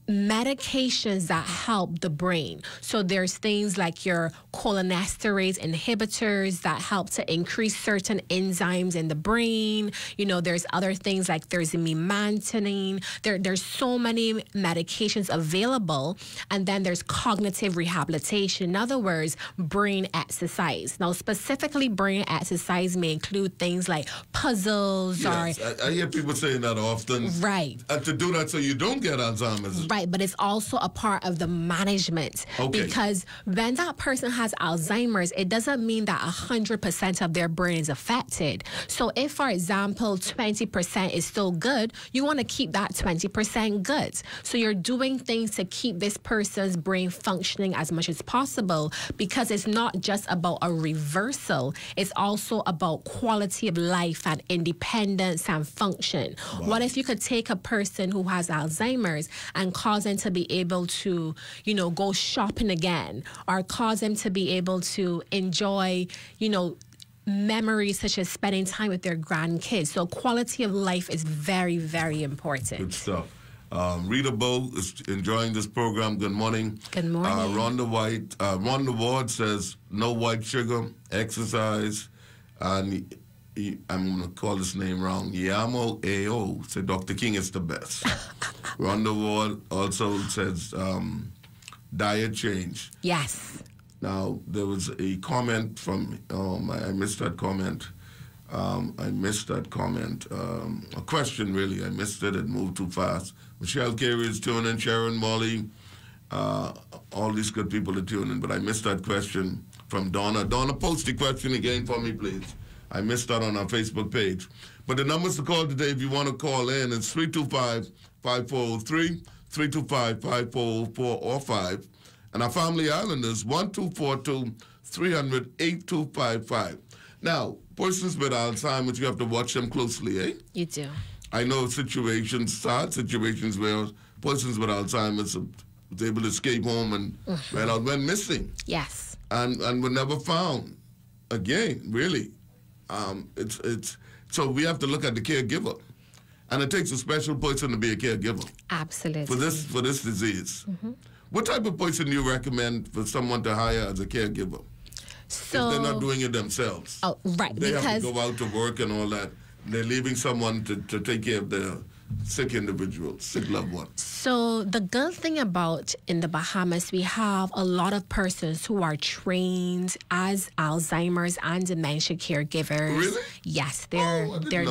medications that help the brain. So there's things like your cholinesterase inhibitors that help to increase certain enzymes in the brain. You know, there's other things like there's memantinine. There's so many medications available. And then there's cognitive rehabilitation. In other words, brain exercise. Now, specifically, brain exercise may include things like puzzles. Yes, I hear people saying that often. Right. And to do that so you don't get Alzheimer's. Right. Right, but it's also a part of the management. Okay. Because when that person has Alzheimer's, it doesn't mean that 100% of their brain is affected. So if, for example, 20% is still good, you want to keep that 20% good. So you're doing things to keep this person's brain functioning as much as possible, because it's not just about a reversal. It's also about quality of life and independence and function. Wow. What if you could take a person who has Alzheimer's and cause them to be able to, you know, go shopping again, or cause them to be able to enjoy, you know, memories such as spending time with their grandkids. So quality of life is very, very important. Good stuff. Rita Bow is enjoying this program. Good morning. Good morning. Rhonda Ward says no white sugar, exercise, and I'm going to call this name wrong. Yamo A.O. said Dr. King is the best. Rhonda Ward also says diet change. Yes. Now, there was a comment from, I missed that comment. A question, really. I missed it. It moved too fast. Michelle Carey is tuning in, Sharon, Molly, all these good people are tuning in, but I missed that question from Donna. Donna, post the question again for me, please. I missed that on our Facebook page. But the numbers to call today, if you want to call in, it's 325-5403, 325-5404 or 5. And our Family Islanders, 1242-300-8255. Now, persons with Alzheimer's, you have to watch them closely, eh? You do. I know situations, sad situations, where persons with Alzheimer's was able to escape home and went missing. Yes. And were never found again, really. So we have to look at the caregiver. And it takes a special person to be a caregiver. Absolutely. For this disease. Mm-hmm. What type of person do you recommend for someone to hire as a caregiver? So, if they're not doing it themselves. Oh, right. They have to go out to work and all that. They're leaving someone to take care of their sick individuals, sick loved ones. So the good thing about in the Bahamas, we have a lot of persons who are trained as Alzheimer's and dementia caregivers. Really? Yes, they're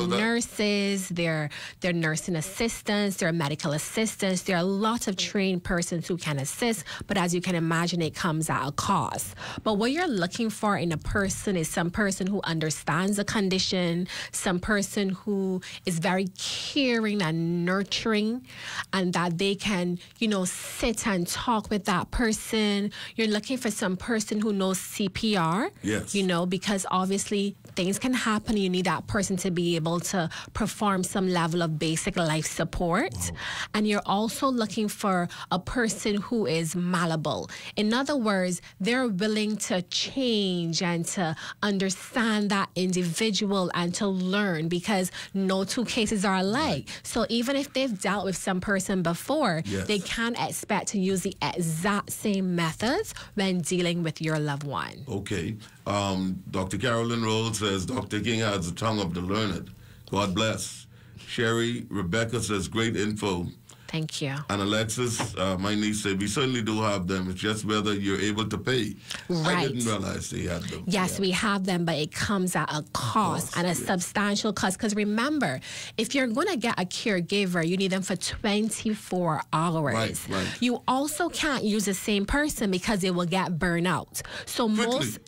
nurses, they're nursing assistants, they're medical assistants. There are a lot of trained persons who can assist, but as you can imagine, it comes at a cost. But what you're looking for in a person is some person who understands the condition, some person who is very caring and nurturing, and that they can, sit and talk with that person. You're looking for some person who knows CPR. Yes. Because obviously things can happen. You need that person to be able to perform some level of basic life support. Wow. And you're also looking for a person who is malleable. In other words, they're willing to change and to understand that individual and to learn, because no two cases are alike. Right. So even if they've dealt with some person before, yes, they can't expect to use the exact same methods when dealing with your loved one. Okay. Dr. Carolyn Rhodes says, Dr. King has the tongue of the learned. God bless. Sherry Rebecca says, great info. Thank you. And Alexis, my niece, said, we certainly do have them. It's just whether you're able to pay. Right. I didn't realize they had them. Yes, we have them, but it comes at a cost, and a substantial cost. Because remember, if you're going to get a caregiver, you need them for 24 hours. Right. You also can't use the same person because they will get burned out. So most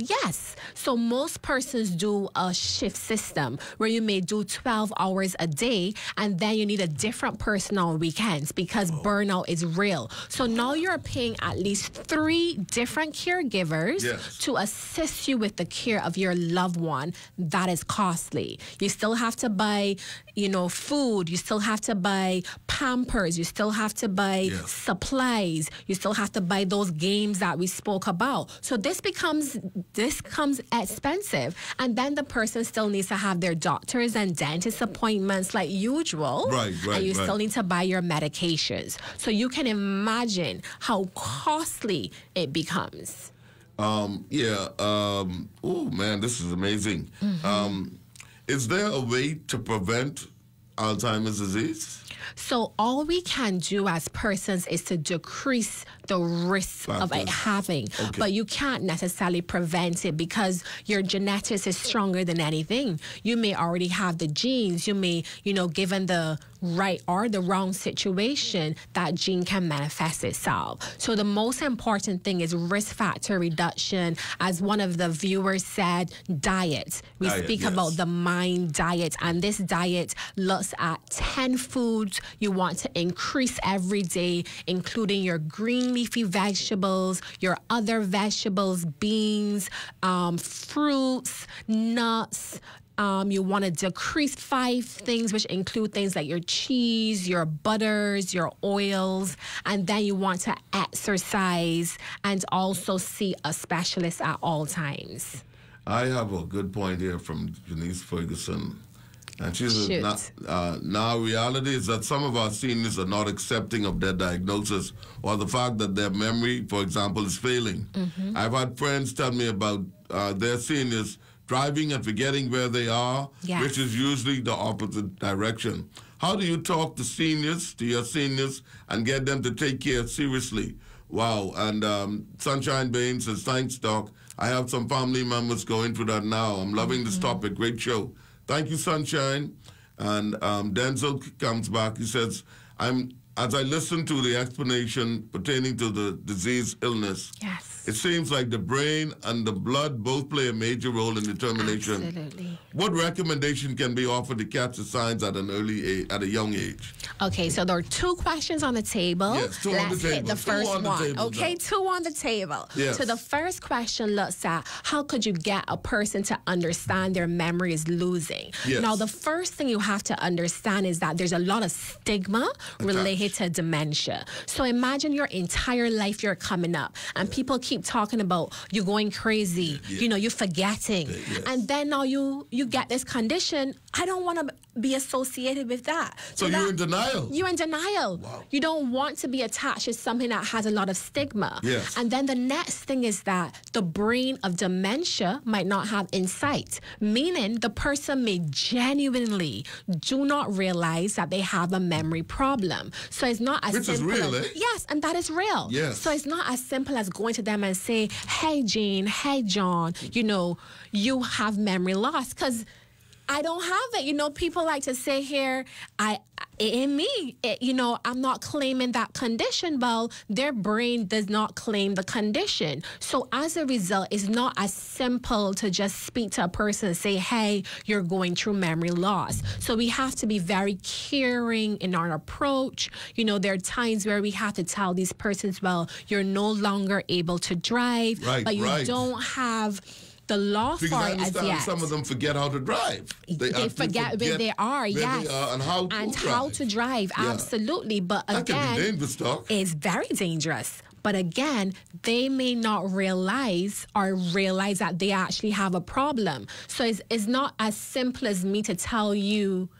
persons do a shift system where you may do 12 hours a day, and then you need a different person on weekends, because burnout is real. So now you're paying at least 3 different caregivers, yes, to assist you with the care of your loved one. That is costly. You still have to buy, food. You still have to buy Pampers. You still have to buy supplies. You still have to buy those games that we spoke about. So this comes expensive. And then the person still needs to have their doctors and dentist appointments like usual. Right. And you still need to buy your medications. So you can imagine how costly it becomes. Oh, man, this is amazing. Mm-hmm. Is there a way to prevent Alzheimer's disease? So all we can do as persons is to decrease the risk of it having. Okay. But you can't necessarily prevent it, because your genetics is stronger than anything. You may already have the genes. You may, given the right or the wrong situation, that gene can manifest itself. So the most important thing is risk factor reduction. As one of the viewers said, diet. We speak about the mind diet, and this diet looks at 10 foods you want to increase every day, including your green leafy vegetables, your other vegetables, beans, fruits, nuts. You want to decrease 5 things, which include things like your cheese, your butters, your oils, and then you want to exercise and also see a specialist at all times. I have a good point here from Janice Ferguson. And she says, now reality is that some of our seniors are not accepting of their diagnosis or the fact that their memory, for example, is failing. I've had friends tell me about their seniors driving and forgetting where they are, which is usually the opposite direction. How do you talk to your seniors, and get them to take care seriously? Wow. And Sunshine Bain says, thanks, Doc. I have some family members going through that now. I'm loving this topic. Great show. Thank you, Sunshine. And Denzel comes back. He says, as I listen to the explanation pertaining to the disease illness, it seems like the brain and the blood both play a major role in determination. Absolutely. What recommendation can be offered to catch the signs at a young age? Okay, so there are 2 questions on the table. Yes, 2 on the table. Let's hit the first one. Okay, 2 on the table. Yes. So the first question looks at how could you get a person to understand their memory is losing? Yes. Now, the first thing you have to understand is that there's a lot of stigma related to dementia. So imagine your entire life you're coming up, and people keep talking about you going crazy, you know, you're forgetting. And then now you get this condition. I don't want to be associated with that. So you're in denial. You're in denial. Wow. You don't want to be attached to something that has a lot of stigma. Yes. And then the next thing is that the brain of dementia might not have insight, meaning the person may genuinely do not realize that they have a memory problem. So it's not as simple. Which is real, as, Yes, and that is real. Yes. So it's not as simple as going to them and say, hey, Jean, hey, John, you know, you have memory loss, because I don't have it. You know, people like to say here, you know, I'm not claiming that condition. Well, their brain does not claim the condition. So as a result, it's not as simple to just speak to a person and say, hey, you're going through memory loss. So we have to be very caring in our approach. You know, there are times where we have to tell these persons, well, you're no longer able to drive, but you don't have the law for it as yet. Some of them forget how to drive. They forget where they are, and how to drive. Absolutely. But that again, can be dangerous, Doc. It's very dangerous. But again, they may not realize that they actually have a problem. So it's not as simple as me to tell you,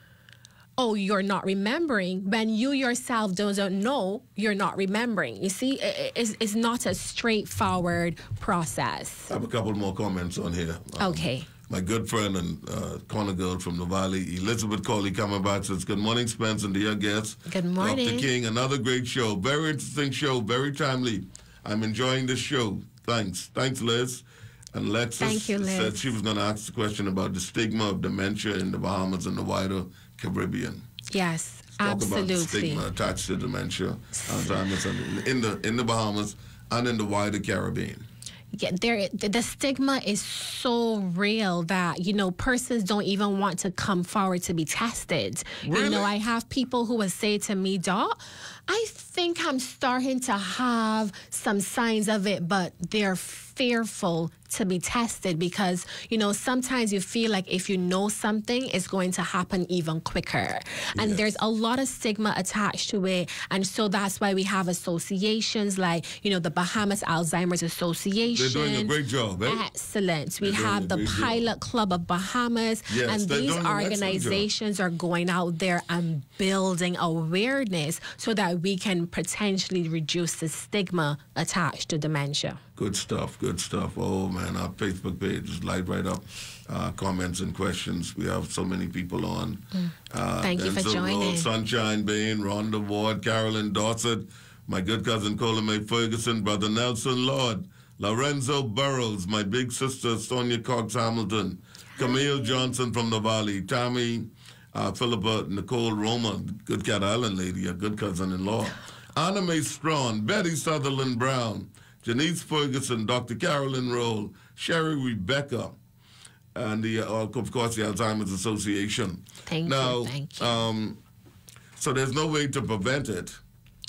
oh, you're not remembering, when you yourself don't know you're not remembering. You see, it's not a straightforward process. I have a couple more comments on here. Okay. My good friend and corner girl from the Valley, Elizabeth Coley, coming back, says, good morning, Spence, and dear guests. Good morning. Dr. King, another great show. Very interesting show, very timely. I'm enjoying the show. Thanks. Thanks, Liz. And Lexus said she was going to ask the question about the stigma of dementia in the Bahamas and the wider Caribbean. Yes, absolutely. absolutely. About the stigma attached to dementia, Alzheimer's, in the Bahamas and in the wider Caribbean. Yeah, the stigma is so real that, you know, persons don't even want to come forward to be tested. Really? You know, I have people who will say to me, Doc, I think I'm starting to have some signs of it, but they're fearful to be tested because, you know, sometimes you feel like if you know something, it's going to happen even quicker. And there's a lot of stigma attached to it. And so that's why we have associations like, you know, the Bahamas Alzheimer's Association. They're doing a great job, eh? Excellent. We have the Pilot Club of Bahamas. Yes, and these organizations are going out there and building awareness so that we can potentially reduce the stigma attached to dementia. Good stuff, good stuff. Oh, man, our Facebook page is light right up. Comments and questions. We have so many people on. Thank you for joining. Sunshine Bain, Rhonda Ward, Carolyn Dorset, my good cousin Colomay Ferguson, Brother Nelson Lord, Lorenzo Burrows, my big sister Sonia Cox Hamilton, Camille Johnson from the Valley, Tammy Philippa Nicole Roma, Good Cat Island lady, a good cousin-in-law. Anna Mae Strawn, Betty Sutherland Brown, Janice Ferguson, Dr. Carolyn Roll, Sherry Rebecca, and of course the Alzheimer's Association. Thank you. So there's no way to prevent it.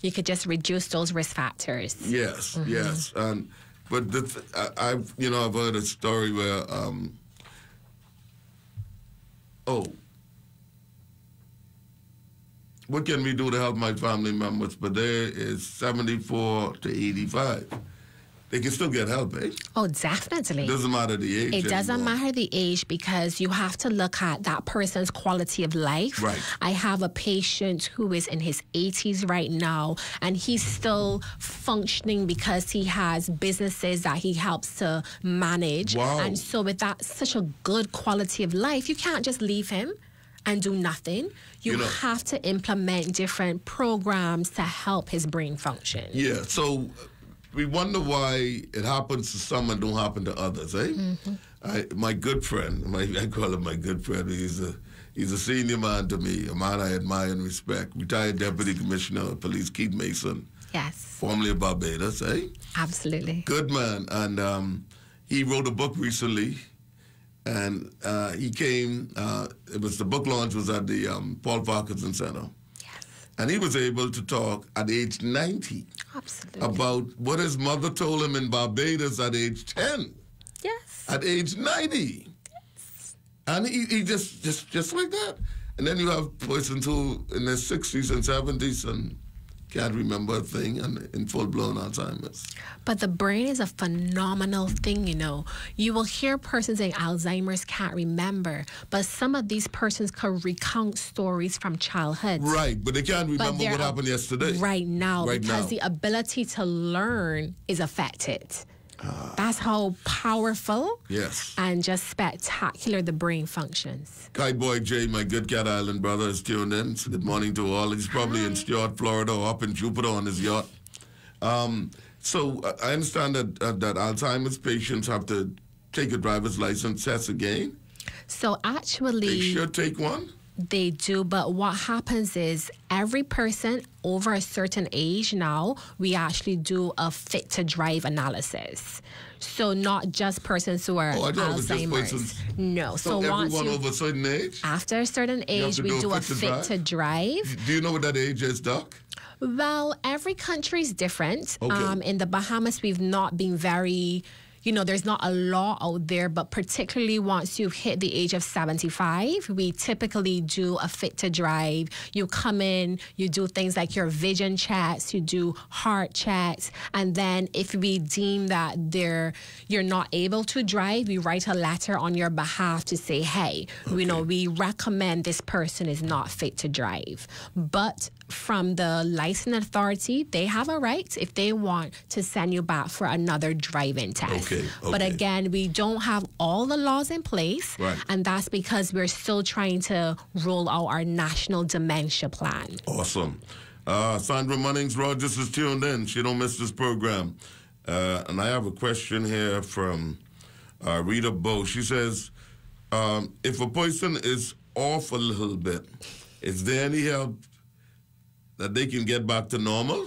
You could just reduce those risk factors. Yes, yes. But I've heard a story where what can we do to help my family members? But there is 74 to 85. They can still get help, eh? Oh, definitely. It doesn't matter the age. It doesn't matter the age because you have to look at that person's quality of life. Right. I have a patient who is in his 80s right now, and he's still functioning because he has businesses that he helps to manage. Wow. And so with that, such a good quality of life, you can't just leave him and do nothing. You have to implement different programs to help his brain function. Yeah, so we wonder why it happens to some and don't happen to others, eh? My good friend, I call him my good friend, he's a senior man to me, a man I admire and respect, retired Deputy Commissioner of Police Keith Mason. Yes. Formerly of Barbados, eh? Absolutely. Good man, and he wrote a book recently, and he came, the book launch was at the Paul Parkinson Center. And he was able to talk at age 90 about what his mother told him in Barbados at age 10. Yes. At age 90. Yes. And he just like that. And then you have persons who in their 60s and 70s and can't remember a thing and in full-blown Alzheimer's. But the brain is a phenomenal thing, you know. You will hear persons saying Alzheimer's can't remember, but some of these persons can recount stories from childhood. Right, but they can't remember what happened yesterday. Right now, because the ability to learn is affected. That's how powerful and just spectacular the brain functions. Kite Boy Jay, my Good Cat Island brother, is tuned in. So good morning to all. He's probably in Stuart, Florida, or up in Jupiter on his yacht. So I understand that Alzheimer's patients have to take a driver's license test again. So actually, they should take one. They do, but what happens is every person over a certain age now, we actually do a fit to drive analysis. So not just persons who are Alzheimer's. No. So everyone over a certain age? After a certain age, we do a fit to drive. Do you know what that age is, Doc? Well, every country is different. Okay. In the Bahamas, we've not been very... there's not a law out there, but particularly once you've hit the age of 75, we typically do a fit to drive. You come in, you do things like your vision checks, you do heart checks, and then if we deem that you're not able to drive, we write a letter on your behalf to say, hey, we recommend this person is not fit to drive. But from the licensing authority, they have a right if they want to send you back for another driving test. Okay. But again, we don't have all the laws in place, and that's because we're still trying to roll out our national dementia plan. Awesome. Sandra Munnings Rogers is tuned in. She don't miss this program. And I have a question here from Rita Bow. She says, if a person is off a little bit, is there any help that they can get back to normal?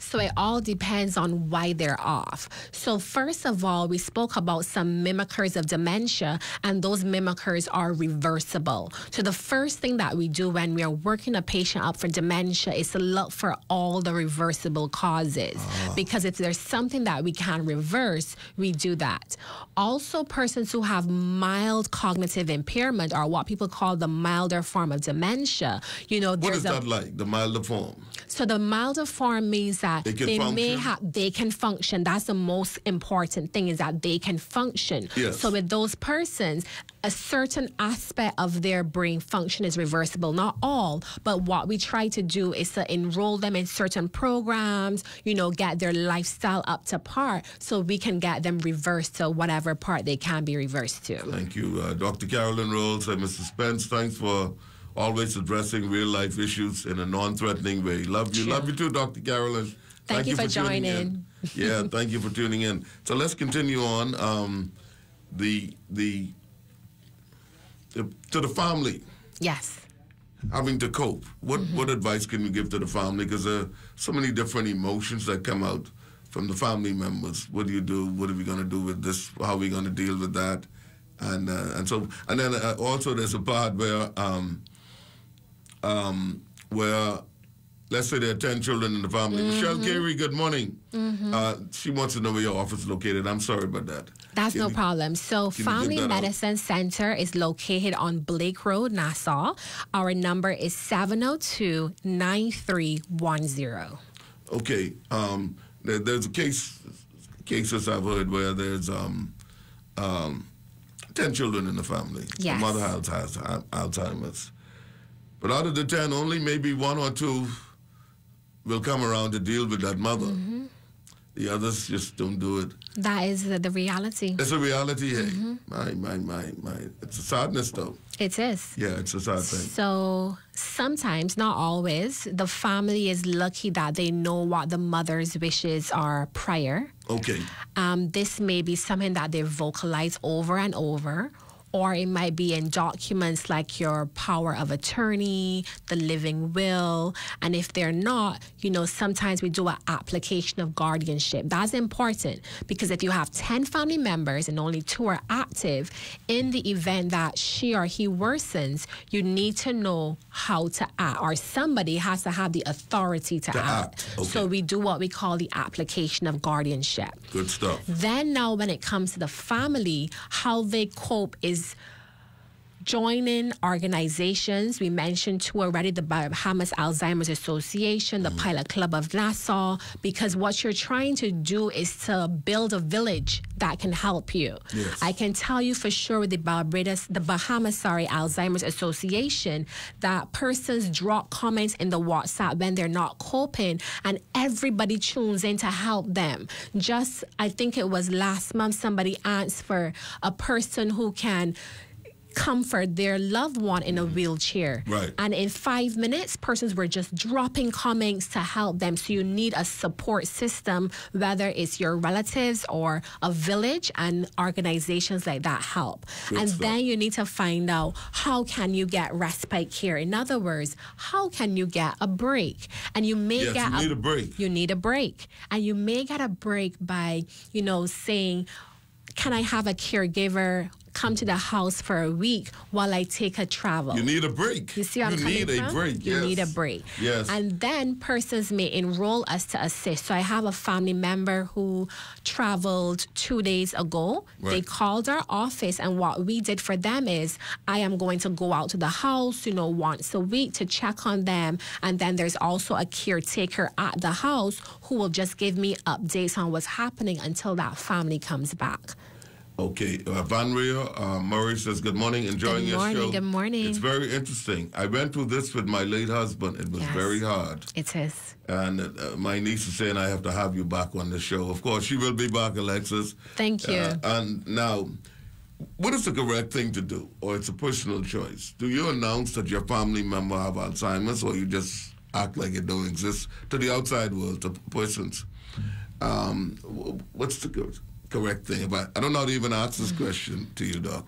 So it all depends on why they're off. So first of all, we spoke about some mimickers of dementia, and those mimickers are reversible. So the first thing that we do when we are working a patient up for dementia is to look for all the reversible causes. Because if there's something that we can reverse, we do that. Also, persons who have mild cognitive impairment, or what people call the milder form of dementia, what is that like, the milder form? So the milder form means that they can function. That's the most important thing, is that they can function. Yes. So with those persons, a certain aspect of their brain function is reversible. Not all, but what we try to do is to enroll them in certain programs, get their lifestyle up to par so we can get them reversed to whatever part they can be reversed to. Thank you. Dr. Carolyn Rolls and Mr. Spence, thanks for always addressing real-life issues in a non-threatening way. Love you. Sure. Love you too, Dr. Carolyn. Thank you for joining in. Yeah, thank you for tuning in. So let's continue on. To the family. Yes. having to cope. What advice can you give to the family? Because there are so many different emotions that come out from the family members. What do you do? What are we going to do with this? How are we going to deal with that? And then also there's a part where let's say there are 10 children in the family. Michelle Carey, good morning. She wants to know where your office is located. I'm sorry about that. That's no problem. So Family Medicine Center is located on Blake Road, Nassau. Our number is 702-9310. Okay. There's cases I've heard where there's 10 children in the family. Yes. The mother has Alzheimer's. But out of the 10, only maybe 1 or 2 will come around to deal with that mother. The others just don't do it. That is the reality. It's a reality, hey. My. It's a sadness, though. It is. Yeah, it's a sad thing. So sometimes, not always, the family is lucky that they know what the mother's wishes are prior. Okay. This may be something that they vocalize over and over, or it might be in documents like your power of attorney, the living will. And if they're not, sometimes we do an application of guardianship. That's important because if you have 10 family members and only 2 are active, in the event that she or he worsens, you need to know how to act, or somebody has to have the authority to act. Okay. So we do what we call the application of guardianship. Good stuff. Then now when it comes to the family, how they cope is joining organizations. We mentioned 2 already, the Bahamas Alzheimer's Association, the Pilot Club of Nassau, because what you're trying to do is to build a village that can help you. Yes. I can tell you for sure with the Bahamas Alzheimer's Association that persons drop comments in the WhatsApp when they're not coping, and everybody tunes in to help them. Just, I think it was last month, somebody asked for a person who can comfort their loved one in a wheelchair. Right. And in 5 minutes, persons were just dropping comments to help them. So you need a support system, whether it's your relatives or a village, and organizations like that help. Good and stuff. then you need to find out, how can you get respite care? In other words, how can you get a break? And you may Yes, get you need a break. You need a break. And you may get a break by, saying, can I have a caregiver come to the house for a week while I take a travel? You need a break. You see what I'm coming from? You need a break, You need a break. Yes. And then persons may enroll us to assist. So I have a family member who traveled 2 days ago. Right. They called our office, and what we did for them is, I am going to go out to the house, once a week to check on them. And then there's also a caretaker at the house who will just give me updates on what's happening until that family comes back. Okay, Van Rio Murray says, good morning, enjoying your show. Good morning. It's very interesting. I went through this with my late husband. It was very hard. It is. And my niece is saying I have to have you back on the show. Of course, she will be back, Alexis. Thank you. And now, what is the correct thing to do? Or it's a personal choice? Do you announce that your family member have Alzheimer's, or you just act like it don't exist to the outside world, to persons? What's the correct thing about? I don't know how to even ask this question to you, Doc.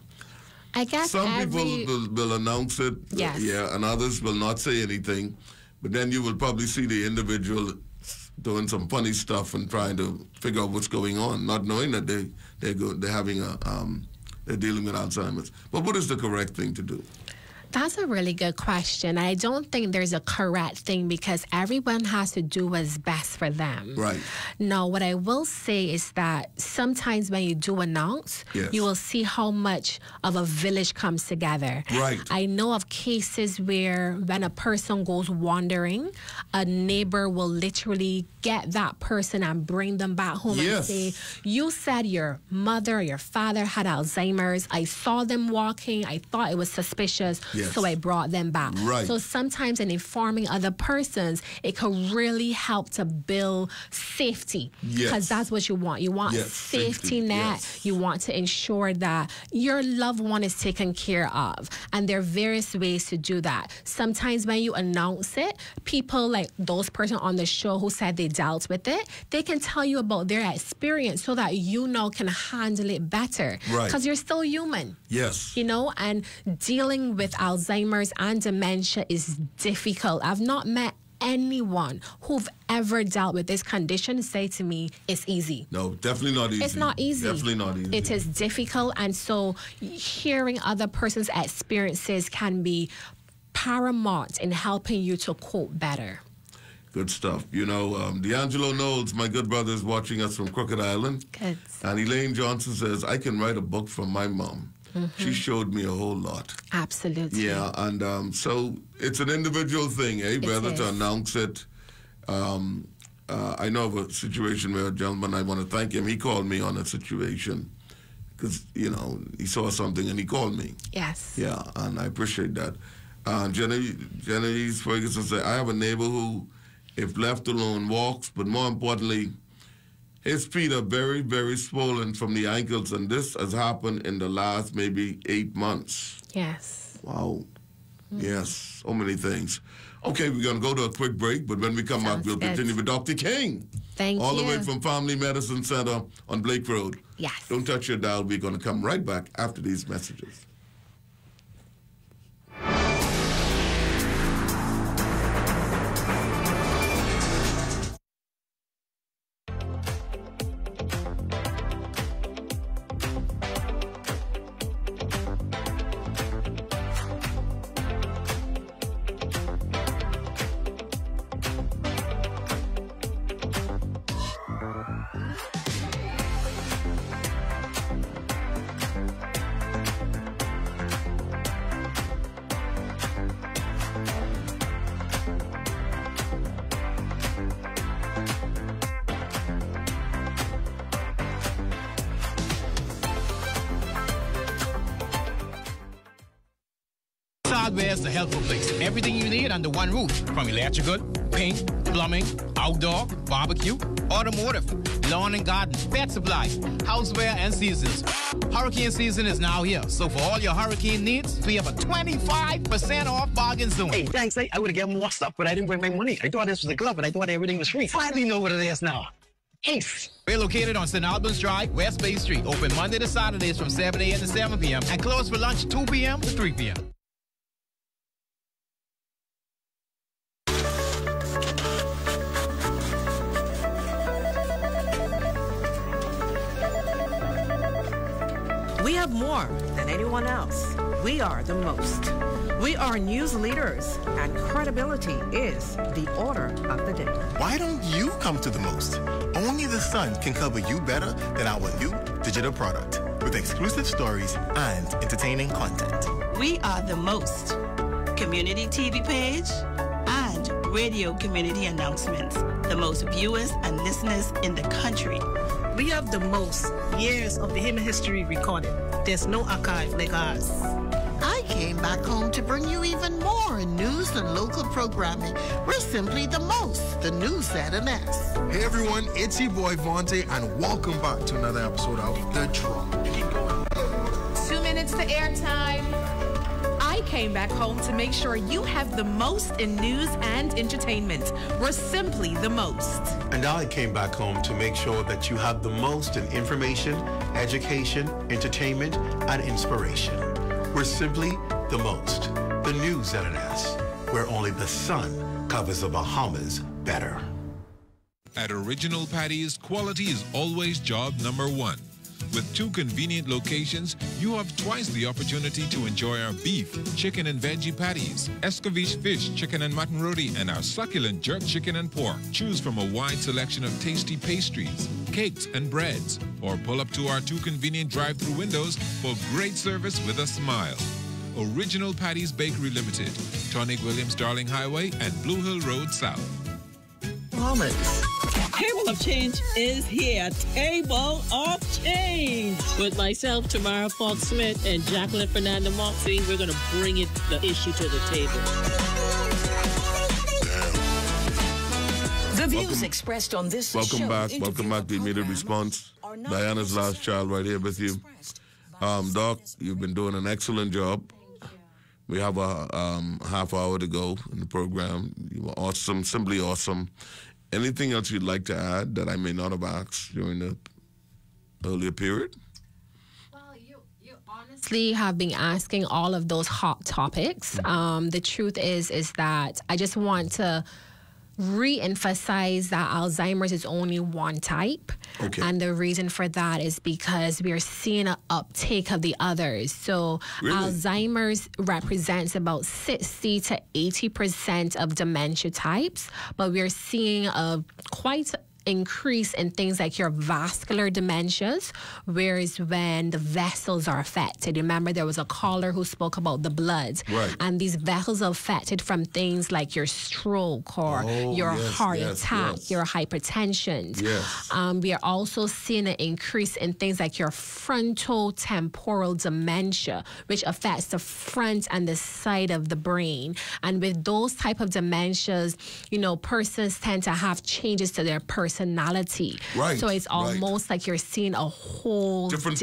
I guess some people will announce it, and others will not say anything. But then you will probably see the individual doing some funny stuff and trying to figure out what's going on, not knowing that they're dealing with Alzheimer's. But what is the correct thing to do? That's a really good question. I don't think there's a correct thing because everyone has to do what's best for them. Right. Now, what I will say is that sometimes when you do announce, you will see how much of a village comes together. Right. I know of cases where when a person goes wandering, a neighbor will literally get that person and bring them back home and say, you said your mother or your father had Alzheimer's. I saw them walking. I thought it was suspicious. So I brought them back. Right. So sometimes in informing other persons, it can really help to build safety. Because that's what you want. You want a safety net. You want to ensure that your loved one is taken care of. And there are various ways to do that. Sometimes when you announce it, people like those persons on the show who said they dealt with it, they can tell you about their experience so that can handle it better. Right. Because you're still human. Yes. And dealing with Alzheimer's and dementia is difficult. I've not met anyone who've ever dealt with this condition say to me, it's easy. No, definitely not easy. It's not easy. Definitely not easy. It is difficult, and so hearing other person's experiences can be paramount in helping you to cope better. Good stuff. You know, D'Angelo Knowles, my good brother, is watching us from Crooked Island. Good. And Elaine Johnson says, I can write a book from my mom. She showed me a whole lot. Absolutely. Yeah, and so it's an individual thing, whether to announce it. I know of a situation where a gentleman, I want to thank him, he called me on a situation because, you know, he saw something and he called me. Yes. Yeah, and I appreciate that. Genevieve Ferguson said, I have a neighbor who, if left alone, walks, but more importantly, his feet are very, very swollen from the ankles, and this has happened in the last maybe 8 months. Yes. Wow. Yes, so many things. Okay, we're going to go to a quick break, but when we come back, we'll continue with Dr. King. Thank you. All the way from Family Medicine Center on Blake Road. Yes. Don't touch your dial. We're going to come right back after these messages. Hardware is the helpful place. Everything you need under one roof, from electrical, paint, plumbing, outdoor, barbecue, automotive, lawn and garden, pet supply, houseware, and seasons. Hurricane season is now here, so for all your hurricane needs, we have a 25% off bargain zone. Hey, thanks. I would have given more stuff, but I didn't bring my money. I thought this was a club, and I thought everything was free. Finally know what it is now. Ace. We're located on St. Albans Drive, West Bay Street, open Monday to Saturdays from 7 a.m. to 7 p.m. and closed for lunch 2 p.m. to 3 p.m. We have more than anyone else. We are the most. We are news leaders, and credibility is the order of the day. Why don't you come to the most? Only the Sun can cover you better than our new digital product with exclusive stories and entertaining content. We are the most. Community TV page and radio community announcements. The most viewers and listeners in the country. We have the most years of the human history recorded. There's no archive like ours. I came back home to bring you even more news and local programming. We're simply the most, the news at an S. Hey everyone, it's your boy Vontae, and welcome back to another episode of The Drop. 2 minutes to airtime. I came back home to make sure you have the most in news and entertainment. We're simply the most. And I came back home to make sure that you have the most in information, education, entertainment, and inspiration. We're simply the most. The news at an S, where only the sun covers the Bahamas better. At Original Patties, quality is always job number one. With 2 convenient locations, you have twice the opportunity to enjoy our beef, chicken, and veggie patties, escovitch fish, chicken and mutton roti, and our succulent jerk chicken and pork. Choose from a wide selection of tasty pastries, cakes, and breads, or pull up to our 2 convenient drive-through windows for great service with a smile. Original Patties Bakery Limited, Tonic Williams Darling Highway and Blue Hill Road South. Promise. Table of Change is here. Table of Change. With myself, Tamara Falk-Smith, and Jacqueline Fernanda Moxie, we're going to bring the issue to the table. The views expressed on this Welcome show. Welcome back to Immediate Response. Diana's last child right here with you. Doc, you've been doing an excellent job. We have a half hour to go in the program. You were awesome, simply awesome. Anything else you'd like to add that I may not have asked during the earlier period? Well, you honestly Have been asking all of those hot topics. The truth is that I just want to re-emphasize that Alzheimer's is only one type. Okay. And the reason for that is because we are seeing an uptake of the others. So Alzheimer's represents about 60 to 80% of dementia types, but we're seeing a quite increase in things like your vascular dementias, whereas when the vessels are affected. Remember, there was a caller who spoke about the blood. Right. And these vessels are affected from things like your stroke or your heart attack, your hypertension. Yes. We are also seeing an increase in things like your frontal temporal dementia, which affects the front and the side of the brain. And with those type of dementias, you know, persons tend to have changes to their personality. Right. So it's almost like you're seeing a whole different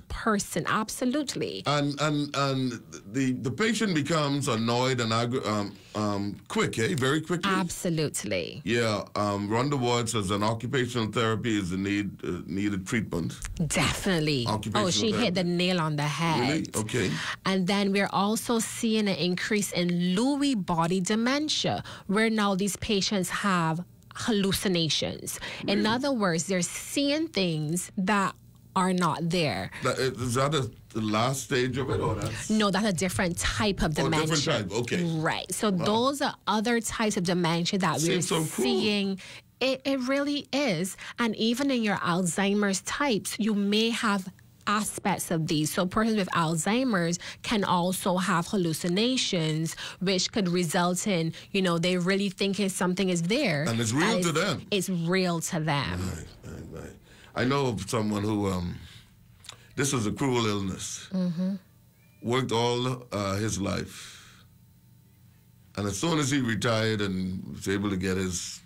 person. Absolutely. And the patient becomes annoyed and quick, very quickly. Absolutely. Yeah. Rhonda Ward says an occupational therapy is the needed treatment. Definitely. She hit the nail on the head. Really? Okay. And then we're also seeing an increase in Lewy body dementia, where now these patients have hallucinations. In other words, they're seeing things that are not there. Is that the last stage of it? Or that's... No, that's a different type of dementia. Different type, okay. Right. So those are other types of dementia that we're seeing. It really is. And even in your Alzheimer's types, you may have aspects of these. So persons with Alzheimer's can also have hallucinations, which could result in, you know, they really thinking something is there. And it's real to them. It's real to them. Right. I know of someone who, this is a cruel illness, worked all his life. And as soon as he retired and was able to get his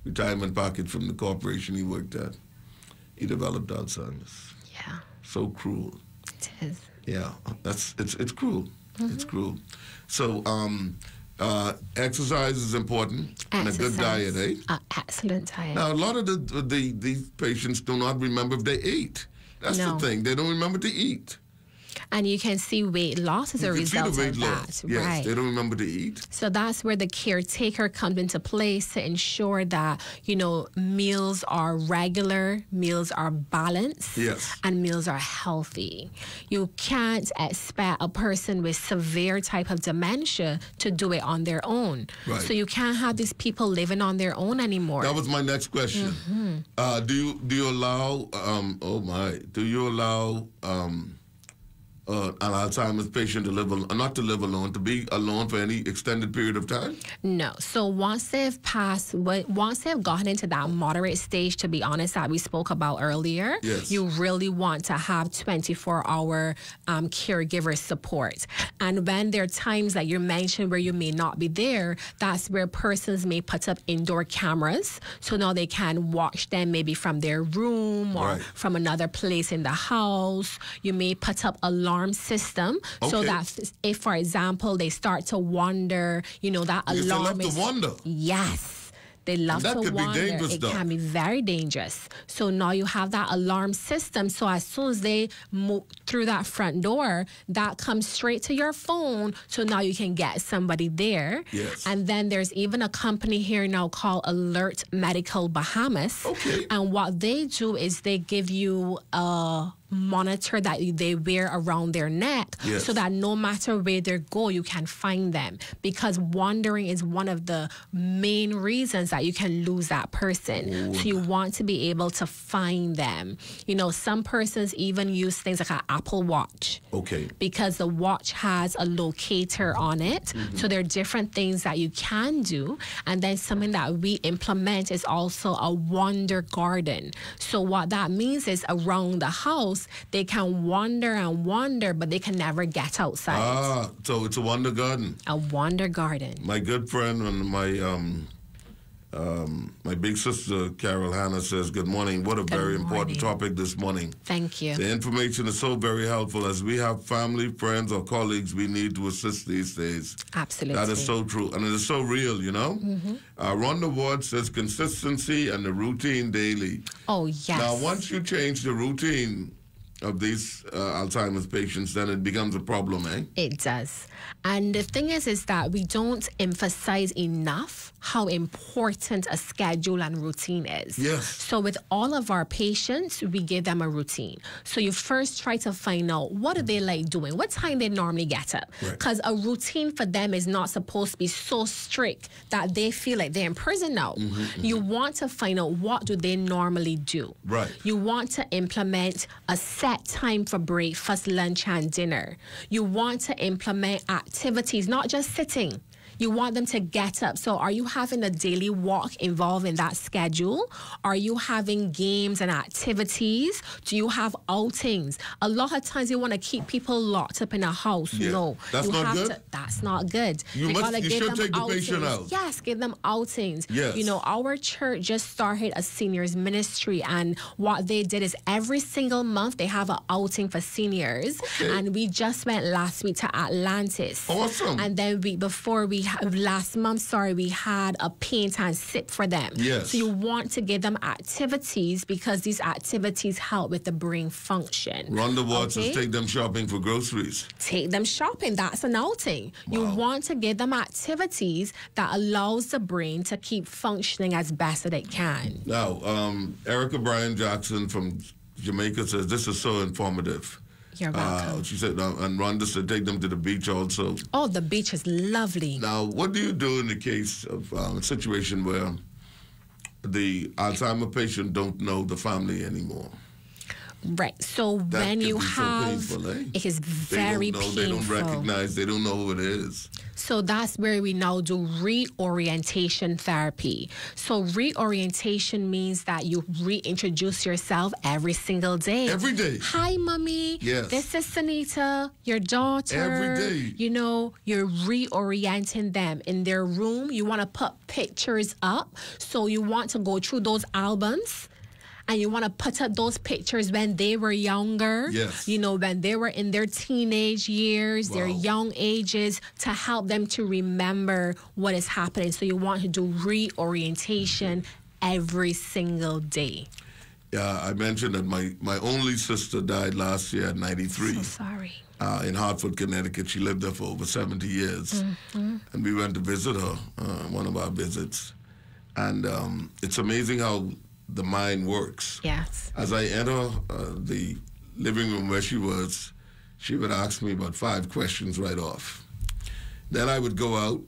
retirement package from the corporation he worked at, he developed Alzheimer's. Yeah. So cruel. It is. Yeah, it's cruel. It's cruel. So exercise is important and a good diet, eh? Excellent diet. Now, a lot of these patients do not remember if they ate. That's the thing. They don't remember to eat. And you can see weight loss as a result of that. Yes, right. They don't remember to eat. So that's where the caretaker comes into place to ensure that, you know, meals are regular, meals are balanced, and meals are healthy. You can't expect a person with severe type of dementia to do it on their own. Right. So you can't have these people living on their own anymore. That was my next question. Do you allow an Alzheimer's patient to live not to live alone, to be alone for any extended period of time? No. So once they've gotten into that moderate stage, to be honest, that we spoke about earlier, you really want to have 24-hour caregiver support. And when there are times that you mentioned where you may not be there, that's where persons may put up indoor cameras. So now they can watch them maybe from their room or from another place in the house. You may put up alarm system so that if, for example, they start to wander, you know, that alarm is... They love to wander. Yes. They love to wander. That could be dangerous, it can be very dangerous. So now you have that alarm system. So as soon as they move through that front door, that comes straight to your phone. So now you can get somebody there. Yes. And then there's even a company here now called Alert Medical Bahamas. Okay. And what they do is they give you a monitor that they wear around their neck so that no matter where they go, you can find them, because wandering is one of the main reasons that you can lose that person. So you want to be able to find them. You know, some persons even use things like an Apple Watch. Okay. Because the watch has a locator on it. So there are different things that you can do. And then something that we implement is also a wander garden. So what that means is around the house, they can wander and wander, but they can never get outside. So it's a wander garden. A wander garden. My good friend and my big sister, Carol Hannah, says, good morning. What a very important topic this morning. Thank you. The information is so very helpful. As we have family, friends, or colleagues we need to assist these days. Absolutely. That is so true. And it is so real, you know? Rhonda Ward says consistency and the routine daily. Oh, yes. Now, once you change the routine, of these Alzheimer's patients, then it becomes a problem, eh? It does. And the thing is that we don't emphasize enough how important a schedule and routine is. Yes. So with all of our patients, we give them a routine. So you first try to find out what do they like doing, what time they normally get up. Because a routine for them is not supposed to be so strict that they feel like they're in prison now. You want to find out what do they normally do. Right. You want to implement a set time for breakfast, lunch, and dinner. You want to implement activities, not just sitting. You want them to get up. So are you having a daily walk involved in that schedule? Are you having games and activities? Do you have outings? A lot of times you want to keep people locked up in a house. Yeah. No. That's not good? That's not good. You should take the patient out. Yes, give them outings. Yes. You know, our church just started a seniors ministry, and what they did is every single month they have an outing for seniors. Okay. And we just went last week to Atlantis. Awesome. And then last month, we had a paint and sip for them. Yes. So you want to give them activities because these activities help with the brain function. Rhonda Watts says take them shopping for groceries. Take them shopping. That's an outing. You want to give them activities that allows the brain to keep functioning as best as it can. Now, Erica Bryan Jackson from Jamaica says this is so informative. You're welcome. She said, and Rhonda said take them to the beach also. Oh, the beach is lovely. Now, what do you do in the case of a situation where the Alzheimer patient don't know the family anymore? Right. So That when can you be so have, painful, eh? it is very painful. painful. They don't recognize, they don't know who it is. So that's where we now do reorientation therapy. So reorientation means that you reintroduce yourself every single day. Every day. Hi, mommy. Yes. This is Sunita, your daughter. Every day. You know, you're reorienting them in their room. You want to put pictures up. So you want to go through those albums. And you want to put up those pictures when they were younger. Yes. You know, when they were in their teenage years, their young ages, to help them to remember what is happening. So you want to do reorientation every single day. Yeah, I mentioned that my only sister died last year at 93. So sorry. In Hartford, Connecticut. She lived there for over 70 years. And we went to visit her, one of our visits. And it's amazing how the mind works. Yes. As I enter the living room where she was, she would ask me about 5 questions right off. Then I would go out,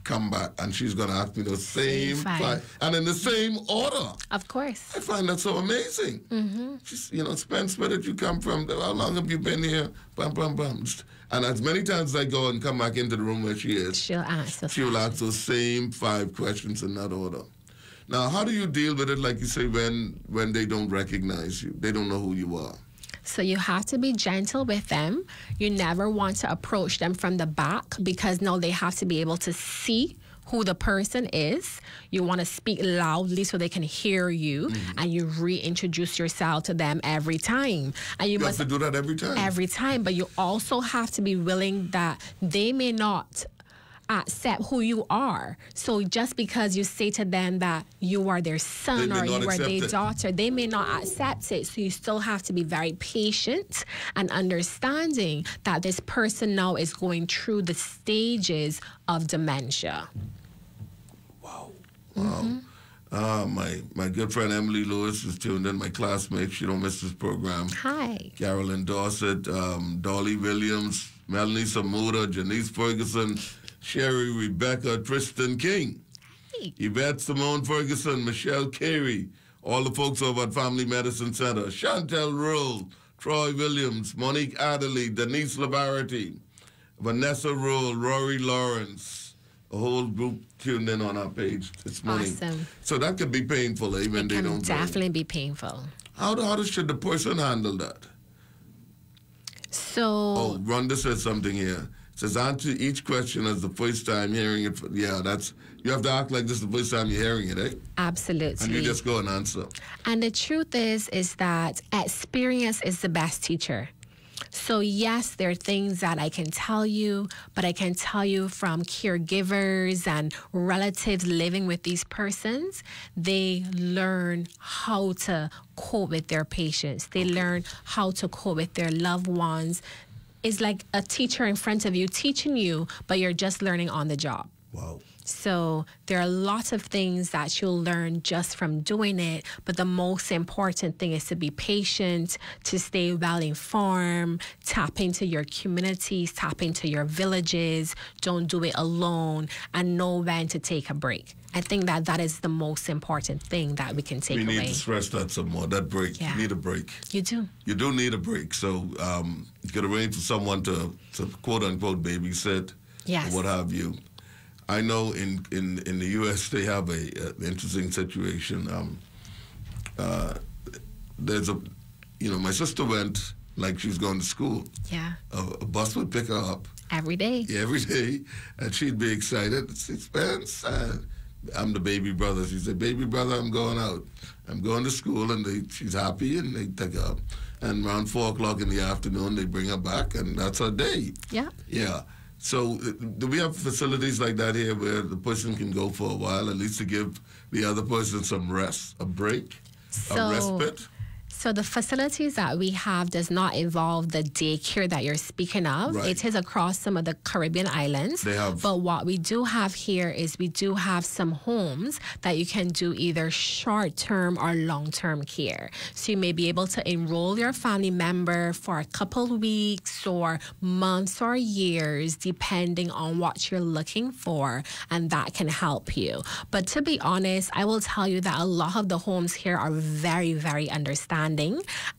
come back, and she's going to ask me those same 5. And in the same order. Of course. I find that so amazing. She's, you know, Spence, where did you come from? How long have you been here? Bam, bam, bam. And as many times as I go and come back into the room where she is, she'll ask those same 5 questions in that order. Now, how do you deal with it, like you say, when they don't recognize you? They don't know who you are. So you have to be gentle with them. You never want to approach them from the back because now they have to be able to see who the person is. You want to speak loudly so they can hear you, and you reintroduce yourself to them every time. And you must have to do that every time? Every time, but you also have to be willing that they may not accept who you are. So just because you say to them that you are their son or you are their daughter, they may not accept it. So you still have to be very patient and understanding that this person now is going through the stages of dementia. Wow. My good friend Emily Lewis is tuned in, my classmate. She don't miss this program. Hi. Carolyn Dorset, Dolly Williams, Melanie Samuda, Janice Ferguson, Sherry Rebecca, Tristan King, Yvette Simone Ferguson, Michelle Carey, all the folks over at Family Medicine Center, Chantel Rule, Troy Williams, Monique Adderley, Denise Labarity, Vanessa Rule, Rory Lawrence, a whole group tuned in on our page this morning. Awesome. So that could be painful, when they don't definitely be painful. How should the person handle that? So... Rhonda said something here. Says, answer each question as the first time hearing it. You have to act like this is the first time you're hearing it, eh? Absolutely. And you just go and answer. And the truth is that experience is the best teacher. So yes, there are things that I can tell you, but I can tell you from caregivers and relatives living with these persons, they learn how to cope with their patients. They learn how to cope with their loved ones. It's like a teacher in front of you teaching you, but you're just learning on the job. Wow. So there are lots of things that you'll learn just from doing it, but the most important thing is to be patient, to stay well informed, tap into your communities, tap into your villages, don't do it alone, and know when to take a break. I think that that is the most important thing that we can take away. We need to stress that some more, that break. Yeah. You need a break. You do. You do need a break. So you could arrange for someone to quote-unquote babysit, yes, or what have you. I know in the U.S. they have an interesting situation. There's my sister went like she's going to school. Yeah. A bus would pick her up. Every day. Yeah, every day. And she'd be excited. Spence, I'm the baby brother. She said, baby brother, I'm going out. I'm going to school. And she's happy and they take her up. And around 4 o'clock in the afternoon, they bring her back and that's her day. Yeah. Yeah. So do we have facilities like that here where the person can go for a while, at least to give the other person some rest, a break, a respite? So the facilities that we have does not involve the daycare that you're speaking of. Right. It is across some of the Caribbean islands. They have. But what we do have here is we do have some homes that you can do either short-term or long-term care. So you may be able to enroll your family member for a couple weeks or months or years, depending on what you're looking for, and that can help you. But to be honest, I will tell you that a lot of the homes here are very, very understanding.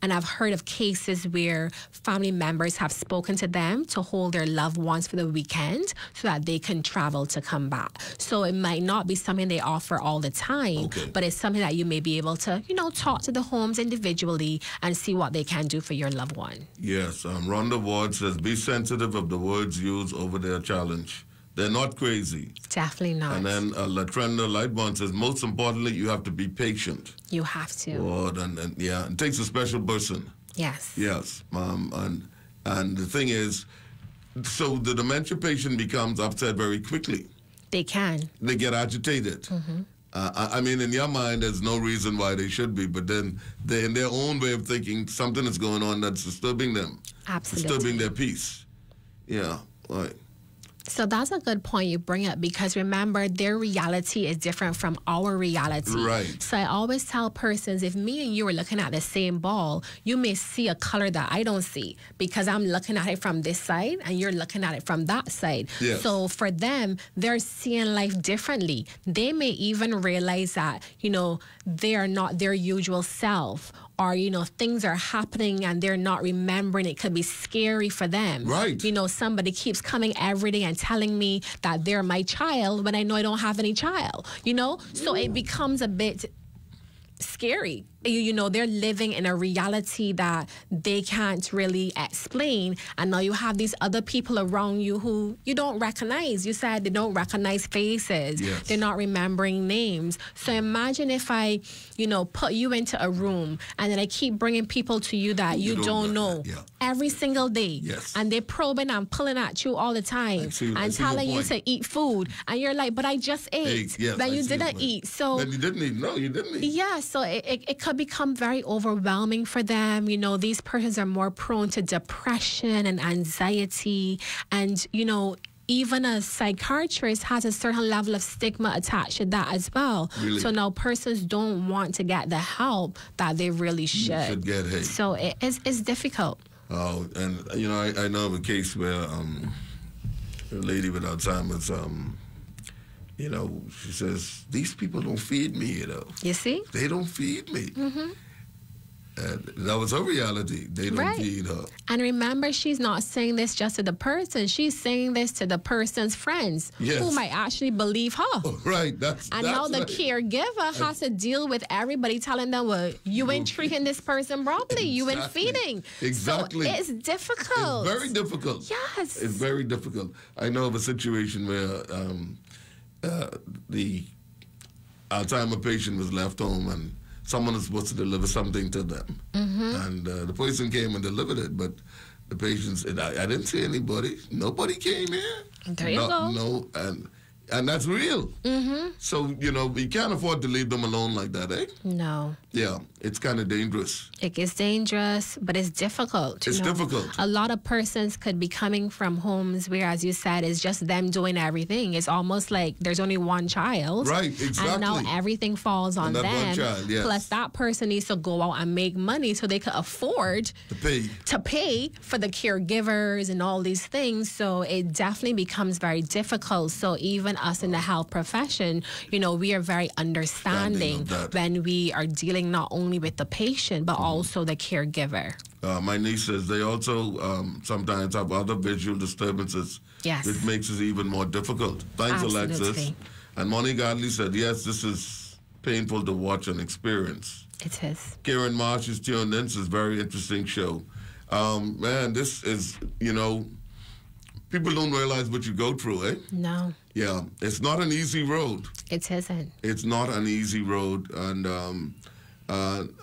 And I've heard of cases where family members have spoken to them to hold their loved ones for the weekend so that they can travel to come back. So it might not be something they offer all the time, but it's something that you may be able to, talk to the homes individually and see what they can do for your loved one. Yes, Rhonda Ward says, be sensitive of the words used over their challenge. They're not crazy. Definitely not. And then Latrenda Lightbond says, most importantly, you have to be patient. You have to. Lord, and it takes a special person. Yes. Yes. And the thing is, so the dementia patient becomes upset very quickly. They can. They get agitated. Mm-hmm. I mean, in your mind, there's no reason why they should be, but then they, in their own way of thinking, something is going on that's disturbing them. Absolutely. Disturbing their peace. Yeah, right. So that's a good point you bring up, because remember, their reality is different from our reality. Right. So I always tell persons, if me and you are looking at the same ball, you may see a color that I don't see because I'm looking at it from this side and you're looking at it from that side. Yes. So for them, they're seeing life differently. They may even realize that, they are not their usual self, or, things are happening and they're not remembering. It could be scary for them. Right. Somebody keeps coming every day and telling me that they're my child when I know I don't have any child, So it becomes a bit scary. They're living in a reality that they can't really explain. And now you have these other people around you who you don't recognize. You said they don't recognize faces. Yes. They're not remembering names. So imagine if I, put you into a room and then I keep bringing people to you that you don't know every single day. Yes. And they're probing and pulling at you all the time and telling you to eat food. And you're like, but I just ate. Yes, that you didn't eat. So then you didn't eat. No, you didn't eat. Yeah, so it could become very overwhelming for them. These persons are more prone to depression and anxiety. And, even a psychiatrist has a certain level of stigma attached to that as well. Really? So now persons don't want to get the help that they really should. Get, hey. So it's difficult. Oh, and, I know of a case where a lady with Alzheimer's, she says, these people don't feed me, You see? They don't feed me. Mm-hmm. And that was her reality. They don't feed her. And remember, she's not saying this just to the person. She's saying this to the person's friends who might actually believe her. Oh, right. And now the caregiver has to deal with everybody telling them, well, you ain't treating this person properly. You ain't feeding. Exactly. So it's difficult. It's very difficult. Yes. It's very difficult. I know of a situation where the Alzheimer patient was left home and someone was supposed to deliver something to them. Mm-hmm. And the person came and delivered it, but The patient said, I didn't see anybody. Nobody came here. There you go. No, and that's real. Mm-hmm. So, you know, we can't afford to leave them alone like that, eh? No. Yeah, it's kind of dangerous. It gets dangerous, but it's difficult. It's difficult. A lot of persons could be coming from homes where, as you said, it's just them doing everything. It's almost like there's only one child. Right, exactly. And now everything falls on that them. one child, yes. Plus, that person needs to go out and make money so they could afford to pay for the caregivers and all these things. So it definitely becomes very difficult. So even us in the health profession, you know, we are very understanding when we are dealing not only with the patient, but also the caregiver. My niece says they also sometimes have other visual disturbances. Yes. Which makes it even more difficult. Thanks, Absolutely. Alexis. And Monique Godley said, yes, this is painful to watch and experience. It is. Karen Marsh is tuned in. This is a very interesting show. Man, this is, you know, people don't realize what you go through, eh? No. Yeah, it's not an easy road. It isn't. It's not an easy road. And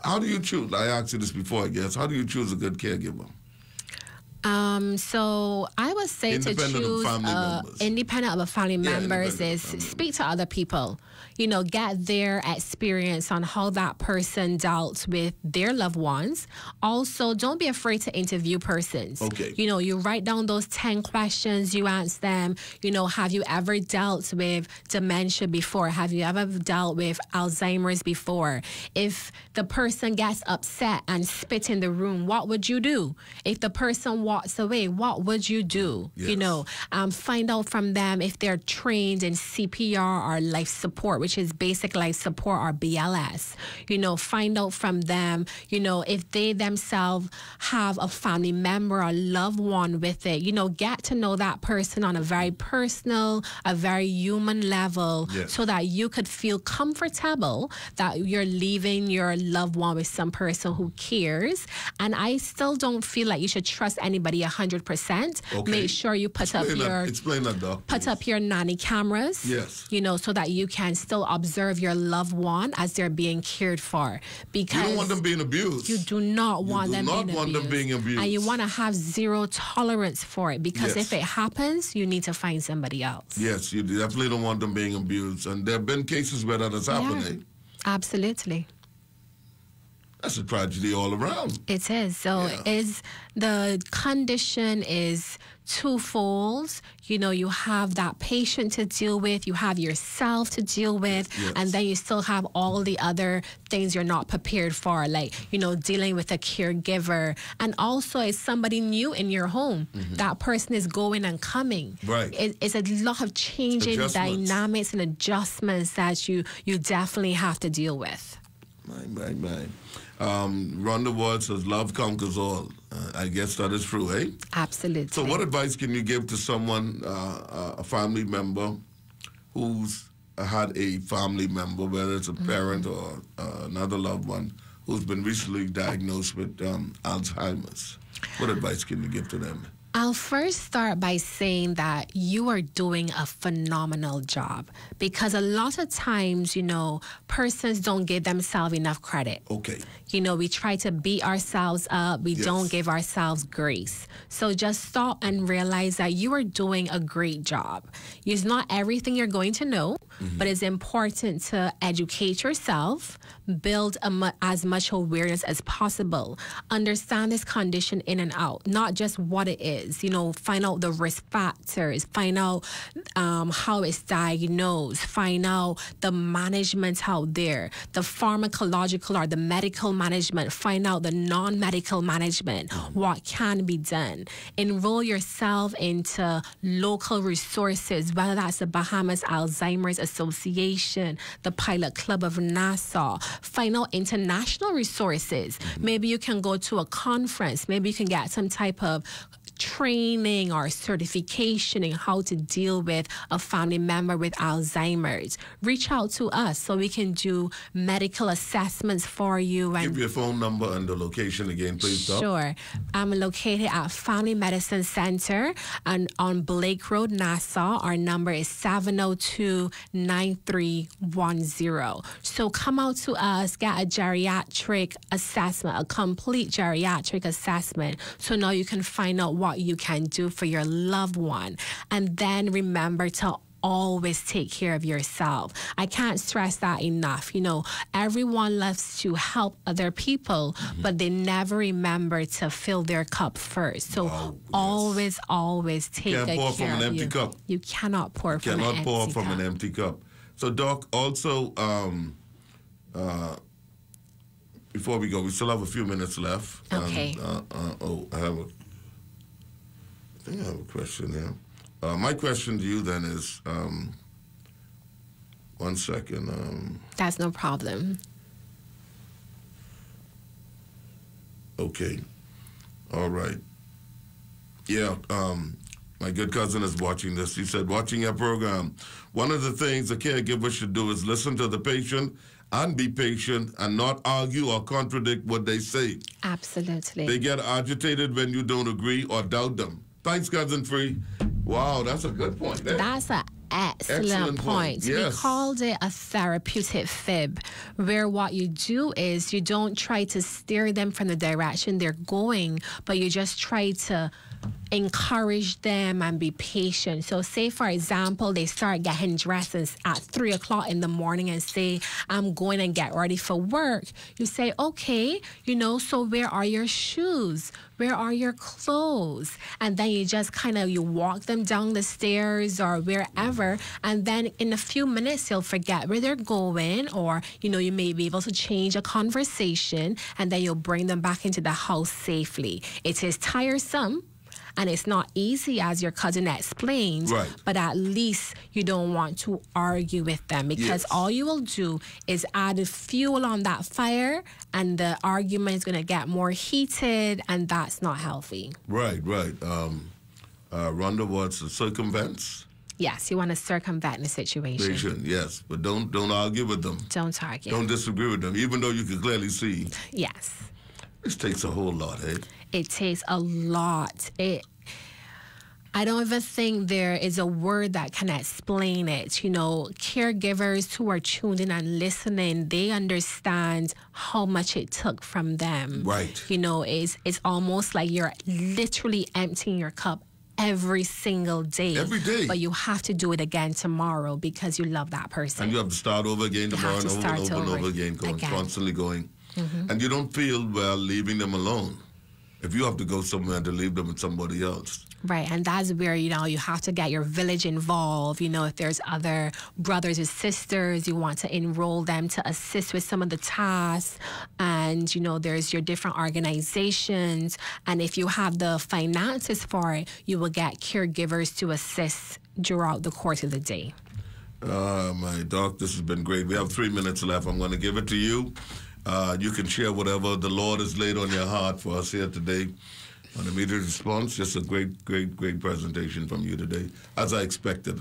how do you choose? I asked you this before, I guess. How do you choose a good caregiver? So I would say to Independent of choose family members. independent of the family members is independent of speak to other people. You know, get their experience on how that person dealt with their loved ones. Also, don't be afraid to interview persons. Okay. You know, you write down those 10 questions, you ask them, you know, have you ever dealt with dementia before? Have you ever dealt with Alzheimer's before? If the person gets upset and spit in the room, what would you do? If the person walks away, what would you do? Yes. You know, find out from them if they're trained in CPR or life support, which is basic life support or BLS. You know, find out from them, you know, if they themselves have a family member or loved one with it. You know, get to know that person on a very personal, a very human level, Yes. so that you could feel comfortable that you're leaving your loved one with some person who cares. And I still don't feel like you should trust anybody 100%. Okay. Make sure you put Explain that, Doc. put up your nanny cameras. Yes. You know, so that you can still observe your loved one as they're being cared for. Because You don't want them being abused. you do not want them being abused. them being abused. And you want to have zero tolerance for it, because Yes. if it happens, you need to find somebody else. Yes, you definitely don't want them being abused. And there have been cases where that has happened, Yeah. eh? Absolutely. That's a tragedy all around. It is. So the condition is twofold. You know, you have that patient to deal with, you have yourself to deal with, Yes. and then you still have all the other things you're not prepared for, like, you know, dealing with a caregiver. And also, it's somebody new in your home. That person is going and coming. Right. It's a lot of changing Adjustments. dynamics and adjustments that you definitely have to deal with. My. Rhonda Ward says, love conquers all. I guess that is true, eh? Absolutely. So what advice can you give to someone, a family member, who's had a family member, whether it's a parent or another loved one, who's been recently diagnosed with Alzheimer's? What advice can you give to them? I'll first start by saying that you are doing a phenomenal job, because a lot of times, you know, persons don't give themselves enough credit. Okay. You know, we try to beat ourselves up. We don't give ourselves grace. So just stop and realize that you are doing a great job. It's not everything you're going to know, but it's important to educate yourself, build as much awareness as possible, understand this condition in and out, not just what it is. You know, find out the risk factors, find out how it's diagnosed, find out the management out there, the pharmacological or the medical management, find out the non-medical management, what can be done. Enroll yourself into local resources, whether that's the Bahamas Alzheimer's Association, the Pilot Club of Nassau. Find out international resources. Maybe you can go to a conference. Maybe you can get some type of training or certification in how to deal with a family member with Alzheimer's, reach out to us so we can do medical assessments for you. And give your phone number and the location again, please. Sure. I'm located at Family Medicine Center and on Blake Road, Nassau. Our number is 702-9310. So come out to us, get a geriatric assessment, a complete geriatric assessment, so now you can find out what you can do for your loved one. And then remember to always take care of yourself. I can't stress that enough. You know, everyone loves to help other people, but they never remember to fill their cup first. So always take Can't pour from an empty you. cup. You cannot pour from an empty cup. Cannot pour from an empty cup. So, Doc, also, before we go, we still have a few minutes left. Okay. I think I have a question here. My question to you then is, 1 second. That's no problem. Okay. All right. Yeah, my good cousin is watching this. He said, watching your program, one of the things a caregiver should do is listen to the patient and be patient and not argue or contradict what they say. Absolutely. They get agitated when you don't agree or doubt them. Thanks, Cousin Free. Wow, that's a good point. That's an excellent point. Yes. We called it a therapeutic fib, where what you do is you don't try to steer them from the direction they're going, but you just try to encourage them and be patient. So say, for example, they start getting dressed at 3 o'clock in the morning and say, I'm going to get ready for work. You say, okay, you know, so where are your shoes? Where are your clothes? And then you just you walk them down the stairs or wherever. And then in a few minutes, you'll forget where they're going, or, you know, you may be able to change a conversation, and then you'll bring them back into the house safely. It is tiresome, and it's not easy, as your cousin explained, right, but at least you don't want to argue with them, because all you will do is add fuel on that fire, and the argument is going to get more heated, and that's not healthy. Right. Rhonda, what's the circumvents? Yes, you want to circumvent the situation. Yes, but don't argue with them. Don't argue. Don't disagree with them, even though you can clearly see. Yes. This takes a whole lot, eh? It takes a lot. I don't even think there is a word that can explain it. You know, caregivers who are tuned in and listening, they understand how much it took from them. Right. You know, it's almost like you're literally emptying your cup every single day. Every day. But you have to do it again tomorrow because you love that person. And you have to start over again tomorrow and over again, constantly going. Mm-hmm. And you don't feel well leaving them alone if you have to go somewhere to leave them with somebody else. Right, and that's where, you know, you have to get your village involved. You know, if there's other brothers or sisters, you want to enroll them to assist with some of the tasks. And, you know, there's your different organizations. And if you have the finances for it, you will get caregivers to assist throughout the course of the day. My doc, this has been great. We have 3 minutes left. I'm going to give it to you. You can share whatever the Lord has laid on your heart for us here today. On immediate response, just a great presentation from you today, as I expected.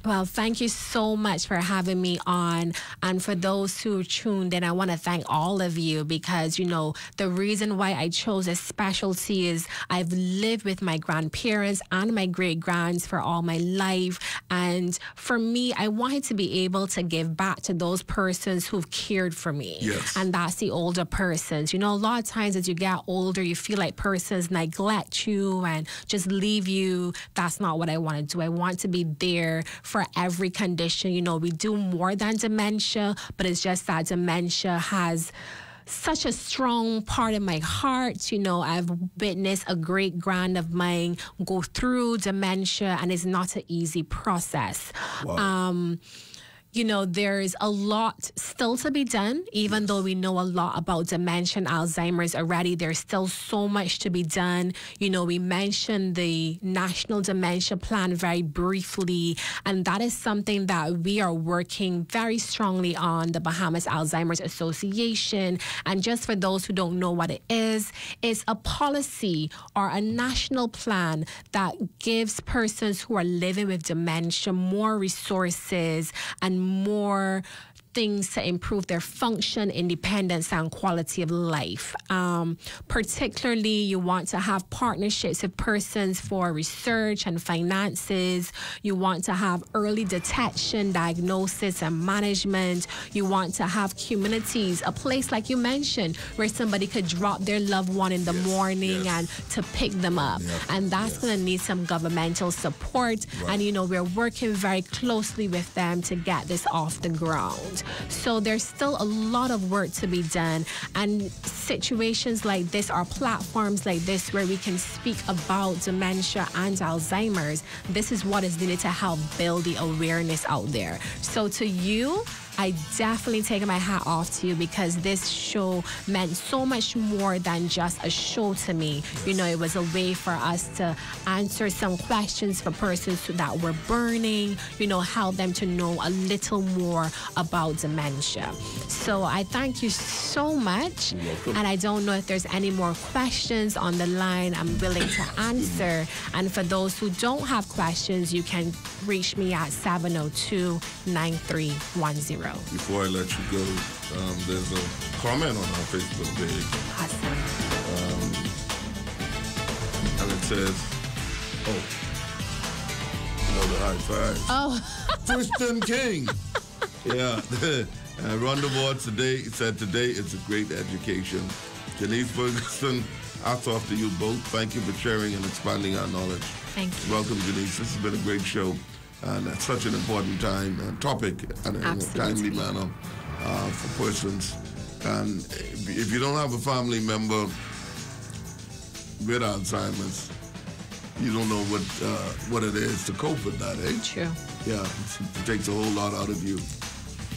Well, thank you so much for having me on. And for those who tuned in, I want to thank all of you, because, you know, the reason why I chose this specialty is I've lived with my grandparents and my great-grands for all my life. And for me, I wanted to be able to give back to those persons who've cared for me. Yes. And that's the older persons. You know, a lot of times as you get older, you feel like persons neglect you and just leave you. That's not what I want to do. I want to be there for every condition. You know, we do more than dementia, but it's just that dementia has such a strong part of my heart. You know, I've witnessed a great-grand of mine go through dementia, and it's not an easy process. Wow. you know, there's a lot still to be done, even though we know a lot about dementia and Alzheimer's already. There's still so much to be done. You know, we mentioned the National Dementia Plan very briefly, and that is something that we are working very strongly on, the Bahamas Alzheimer's Association. And just for those who don't know what it is, it's a policy or a national plan that gives persons who are living with dementia more resources and more things to improve their function, independence, and quality of life. Particularly, you want to have partnerships with persons for research and finances. You want to have early detection, diagnosis, and management. You want to have communities, a place like you mentioned, where somebody could drop their loved one in the morning and to pick them up. And that's going to need some governmental support. And, you know, we're working very closely with them to get this off the ground. So there's still a lot of work to be done, and situations like this, or platforms like this, where we can speak about dementia and Alzheimer's, this is what is needed to help build the awareness out there. So to you, I definitely take my hat off to you, because this show meant so much more than just a show to me. You know, it was a way for us to answer some questions for persons that were burning, you know, help them to know a little more about dementia. So I thank you so much. And I don't know if there's any more questions on the line. I'm willing to answer. And for those who don't have questions, you can reach me at 702-9310. Before I let you go, there's a comment on our Facebook page. Awesome. And it says, another high five. Oh. Tristan King. Yeah. Run the board today. Said today it's a great education. Janice Ferguson, hats off to you both. Thank you for sharing and expanding our knowledge. Thank you. Welcome, Janice. This has been a great show. And at such an important topic and in a timely manner for persons. And if you don't have a family member with Alzheimer's, you don't know what it is to cope with that, eh? True. Yeah, it takes a whole lot out of you.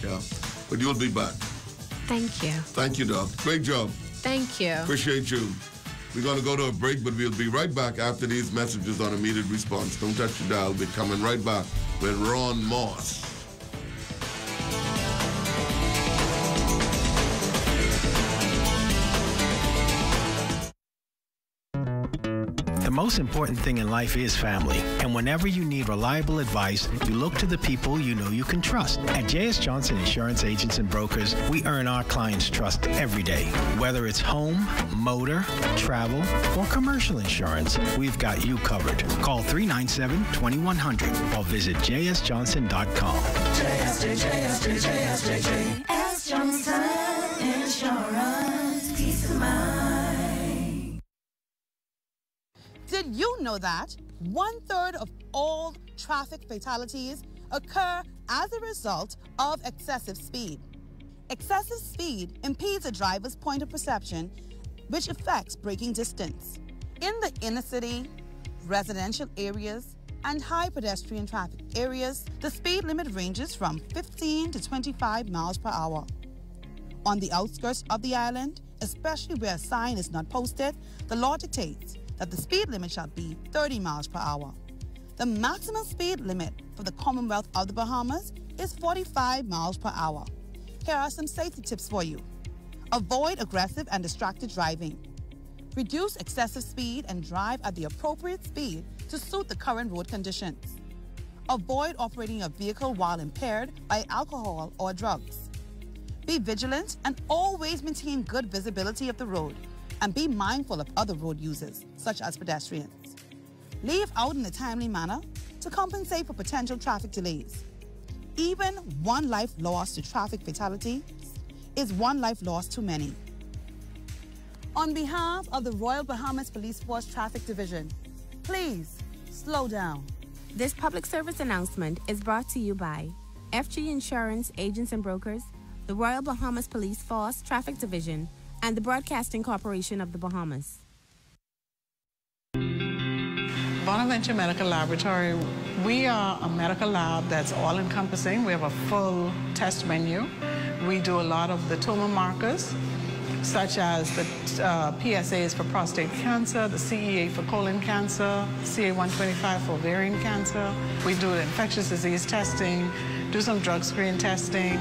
Yeah, but you'll be back. Thank you. Thank you, Doc. Great job. Thank you. Appreciate you. We're going to go to a break, but we'll be right back after these messages on immediate response. Don't touch your dial. We're coming right back with Ron Moss. The most important thing in life is family. And whenever you need reliable advice, you look to the people you know you can trust. At J.S. Johnson Insurance Agents and Brokers, we earn our clients' trust every day. Whether it's home, motor, travel, or commercial insurance, we've got you covered. Call 397-2100 or visit jsjohnson.com. JS Johnson Insurance, peace of mind. Did you know that 1/3 of all traffic fatalities occur as a result of excessive speed? Excessive speed impedes a driver's point of perception, which affects braking distance. In the inner city, residential areas, and high pedestrian traffic areas, the speed limit ranges from 15 to 25 miles per hour. On the outskirts of the island, especially where a sign is not posted, the law dictates that the speed limit shall be 30 miles per hour. The maximum speed limit for the Commonwealth of the Bahamas is 45 miles per hour. Here are some safety tips for you. Avoid aggressive and distracted driving. Reduce excessive speed and drive at the appropriate speed to suit the current road conditions. Avoid operating a vehicle while impaired by alcohol or drugs. Be vigilant and always maintain good visibility of the road, and be mindful of other road users, such as pedestrians. Leave out in a timely manner to compensate for potential traffic delays. Even one life lost to traffic fatality is one life lost too many. On behalf of the Royal Bahamas Police Force Traffic Division, please slow down. This public service announcement is brought to you by FG Insurance Agents and Brokers, the Royal Bahamas Police Force Traffic Division, and the Broadcasting Corporation of the Bahamas. Bonaventure Medical Laboratory, we are a medical lab that's all-encompassing. We have a full test menu. We do a lot of the tumor markers, such as the PSAs for prostate cancer, the CEA for colon cancer, CA125 for ovarian cancer. We do infectious disease testing, do some drug screen testing,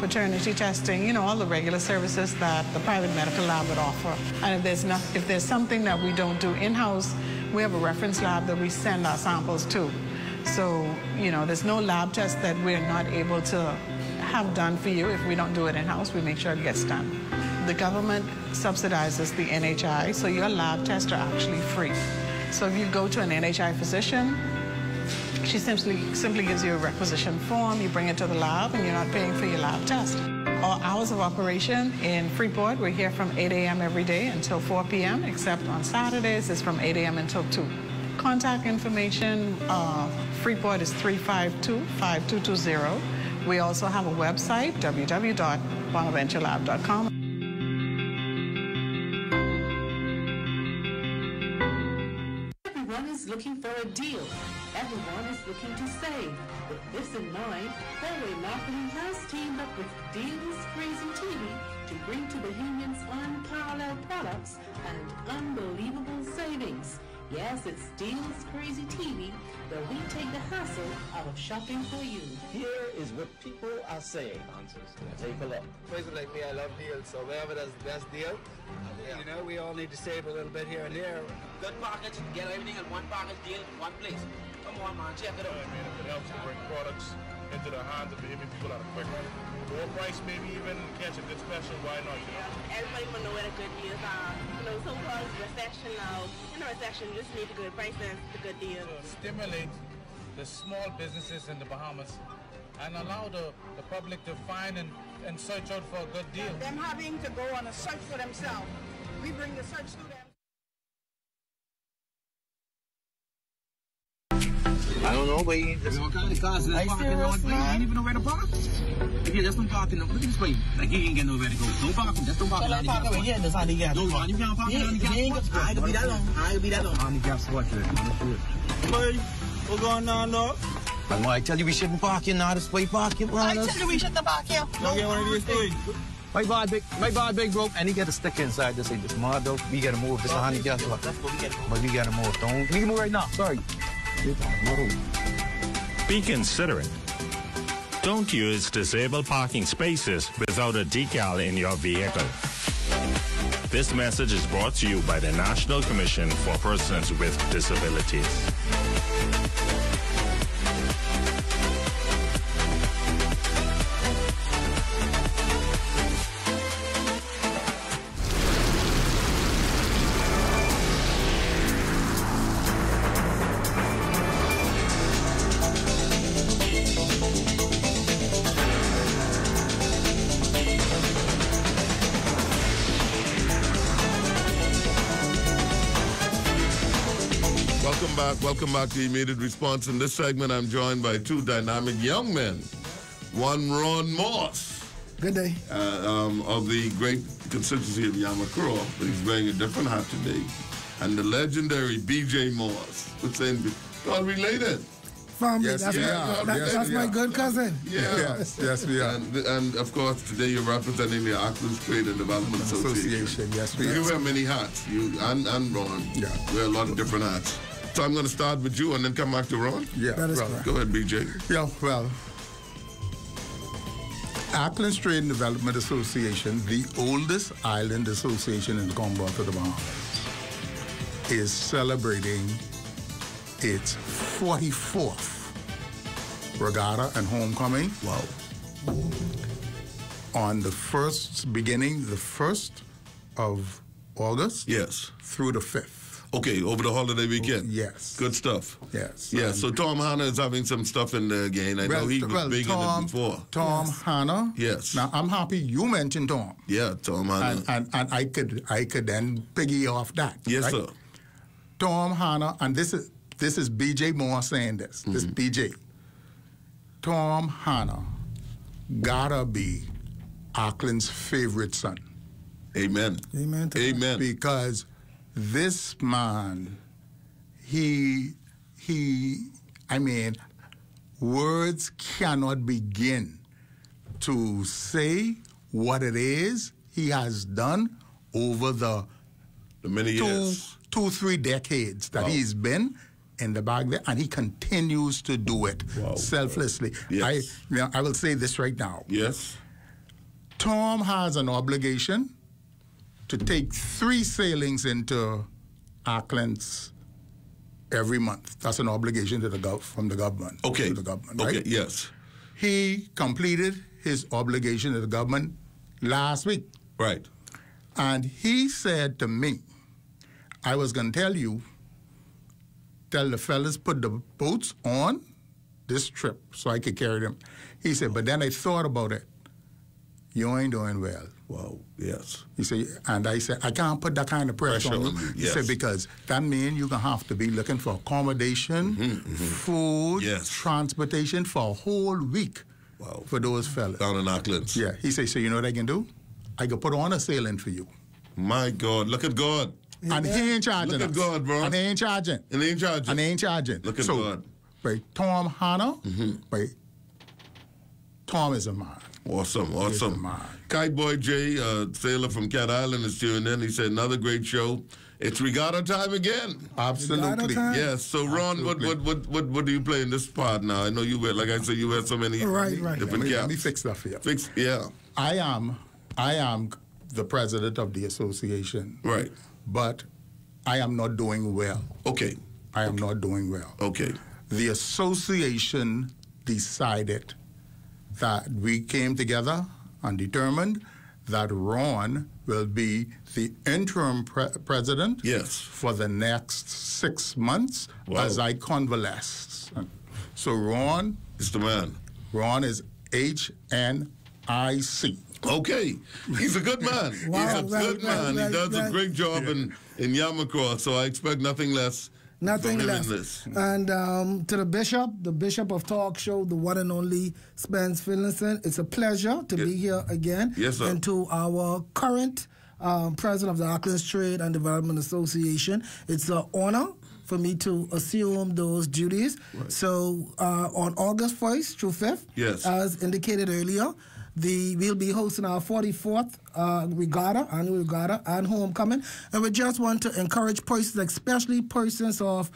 paternity testing, you know, all the regular services that the private medical lab would offer. And if there's something that we don't do in-house, we have a reference lab that we send our samples to. So, you know, there's no lab test that we're not able to have done for you. If we don't do it in-house, we make sure it gets done. The government subsidizes the NHI, so your lab tests are actually free. So if you go to an NHI physician, she simply gives you a requisition form, you bring it to the lab, and you're not paying for your lab test. Our hours of operation in Freeport, we're here from 8 a.m. every day until 4 p.m., except on Saturdays, it's from 8 a.m. until 2. Contact information, Freeport is 352-5220. We also have a website, www.bonaventurelab.com. Everyone is looking for a deal. Everyone is looking to save. With this in mind, Hallway Marketing has teamed up with Deals Crazy TV to bring to Bahamians unparalleled products and unbelievable savings. Yes, it's Deals Crazy TV, where we take the hassle out of shopping for you. Here is what people are saying. Take a look. Person like me, I love deals, so wherever there's the best deal, you know, we all need to save a little bit here and there. Good package, get everything in one package deal in one place. Come on, man, check it out. I mean, if it helps to bring products into the hands of the Bahamian people at a quick lower price, maybe even catch a good special, why not? You know? Everybody will know where the good deals are. You know, so-called recession now. In a recession, you just need a good price and a good deal. Stimulate the small businesses in the Bahamas and allow the public to find and search out for a good deal. Them having to go on a search for themselves. We bring the search to them. I don't know, but what kind of cars? Are you serious, man? You ain't even know where to park. Yeah, there's no parking. Look at this way. Like, you ain't get nowhere to go. No parking. There's no parking. So park over here, there's handicap. No, man, you can't park in handicap spot. I ain't gonna be that long. I ain't gonna be that long. Handicap spot, Boy, what's going on, dog? I tell you we shouldn't park here now. This way parking, man. I tell you we shouldn't park here. Don't get one of these things. My bad, big bro. And he got a sticker inside this. Say, this mud, though. We gotta move. This is a handicap spot. That's what we gotta move. But we gotta move. We can move right now. Sorry. Be considerate. Don't use disabled parking spaces without a decal in your vehicle. This message is brought to you by the National Commission for Persons with Disabilities. Welcome back to Immediate Response. In this segment, I'm joined by two dynamic young men. One, Ron Moss. Good day. Of the great constituency of Yamakura, but he's wearing a different hat today. And the legendary B.J. Moss. What's saying? All related. Family. Yes, that's my good cousin. Yeah. Yes, we are. And of course, today you're representing the Auckland Trade and Development Association. Yes, we are. You wear many hats. You and Ron. Yeah. Wear a lot of different hats. So I'm going to start with you and then come back to Ron. Yeah, that is correct. Go ahead, BJ. Yeah, well, Auckland Trade and Development Association, the oldest island association in the Commonwealth of the Bahamas, is celebrating its 44th regatta and homecoming. Wow. On the 1st of August. Yes. Through the 5th. Okay, over the holiday weekend. Yes. Good stuff. Yes. Yeah, so Tom Hanna is having some stuff in there again. I know he was big in it before. Tom Hanna. Yes. Now, I'm happy you mentioned Tom. Yeah, Tom Hanna. And I could then piggy off that. Yes, right? sir. Tom Hanna, and this is B.J. Moore saying this. This is B.J. Tom Hanna gotta be Auckland's favorite son. Amen. Amen. Amen. Because this man, I mean, words cannot begin to say what it is he has done over the many years, 2-3 decades that he's been in the bag there, and he continues to do it selflessly. Yes. I will say this right now. Yes. Tom has an obligation to take 3 sailings into Auckland's every month. That's an obligation to from the government. Okay. To the government, right? Okay, yes. He completed his obligation to the government last week. Right. And he said to me, I was going to tell the fellas put the boats on this trip so I could carry them. He said, but then I thought about it. You ain't doing well. Wow, yes. He said, and I said, I can't put that kind of pressure on you. He said, because that means you're going to have to be looking for accommodation, food, transportation for a whole week for those fellas. Down in Auckland. Yeah. He said, so you know what I can do? I can put on a sailing for you. My God, look at God. And he ain't charging Look at God, bro. And he ain't charging. And he ain't charging. And he ain't charging. Look at God. Right, Tom Hanna, right, Tom is a man. Awesome, awesome. Kite Boy Jay, sailor from Cat Island, is tuned in. He said, another great show. It's regatta time again. Absolutely. Yes. So, Ron, what do you play in this part now? I know you wear, like I said, you wear so many different caps. Let me fix that for you. Yeah. I am the president of the association. Right. But I am not doing well. Okay. I am not doing well. Okay. The association decided that we came together and determined that Ron will be the interim president for the next 6 months as I convalesce. So Ron is the man. Ron is HNIC. Okay. He's a good man. He's a good man. He does a great job in Yamakwa, so I expect nothing less. Nothing less. And to the Bishop of Talk Show, the one and only Spence Finlayson, it's a pleasure to be here again. Yes, sir. And to our current president of the Auckland's Trade and Development Association, it's an honor for me to assume those duties. Right. So on August 1st through 5th, as indicated earlier, we'll be hosting our 44th annual regatta and homecoming. And we just want to encourage persons, especially persons of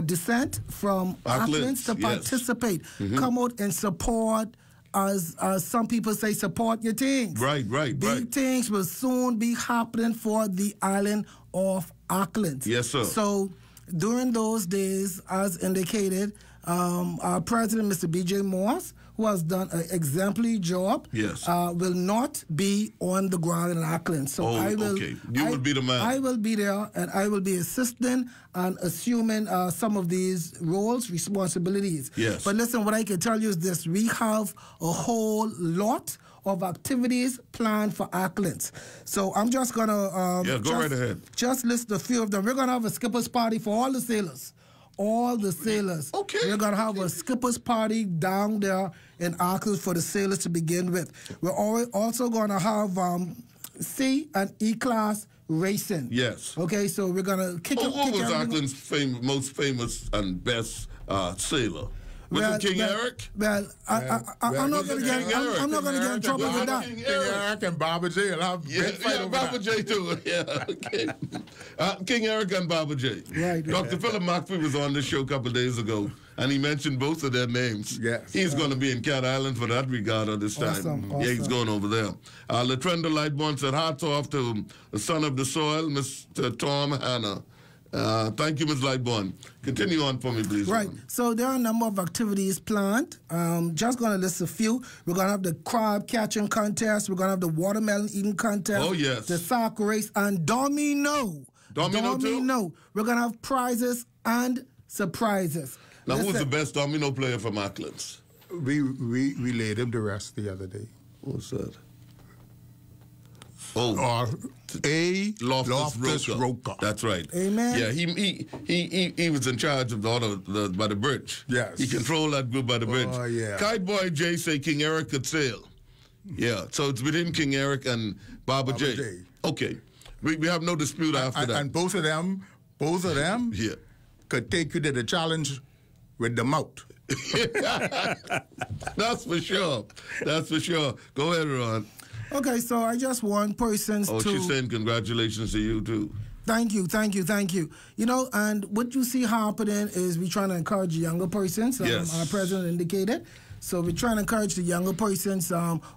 descent from Auckland, to participate. Come out and support, as some people say, support your things. Right. Big things will soon be happening for the island of Auckland. Yes, sir. So during those days, as indicated, our president, Mr. B.J. Morse, who has done an exemplary job, will not be on the ground in Auckland. So I will. Okay. You will be the man. I will be there, and I will be assisting and assuming some of these roles, responsibilities. Yes. But listen, what I can tell you is this: we have a whole lot of activities planned for Auckland. So I'm just gonna go right ahead. Just list a few of them. We're gonna have a skippers party for all the sailors. All the sailors. Okay. We're going to have a skippers party down there in Auckland for the sailors to begin with. We're also going to have C and E class racing. Yes. Okay, so we're going to kick it. Who was Auckland's most famous and best sailor? Was it King Eric? Well, I'm not going to get in trouble with that. King Eric and Baba J. Baba J too. Yeah, okay. King Eric and Baba J. Right. Dr. Philip Mockfrey was on this show a couple of days ago, and he mentioned both of their names. Yes. He's going to be in Cat Island for that regatta this time. Awesome. Yeah, he's going over there. Latrenda Lightborn said, hats off to the son of the soil, Mr. Tom Hanna. Thank you, Ms. Lightborn. Continue on for me, please. Right. So there are a number of activities planned. Just going to list a few. We're going to have the crab catching contest. We're going to have the watermelon eating contest. Oh, yes. The sock race and domino. Domino. We're going to have prizes and surprises. Now, who's the best domino player from Auckland? We laid him to rest the other day. What's that? Loftus Roker. That's right. Amen. Yeah, he was in charge of by the bridge. Yes. He controlled that group by the bridge. Oh, yeah. Kite Boy Jay say King Eric could sail. Yeah, so it's between King Eric and Baba J. Okay. We have no dispute after that. And both of them, yeah, could take you to the challenge with the mouth. That's for sure. That's for sure. Go ahead, Ron. Okay, so I just want persons to... she's saying congratulations to you, too. Thank you. You know, and what you see happening is we're trying to encourage younger persons. Yes. Our president indicated. So we're trying to encourage the younger persons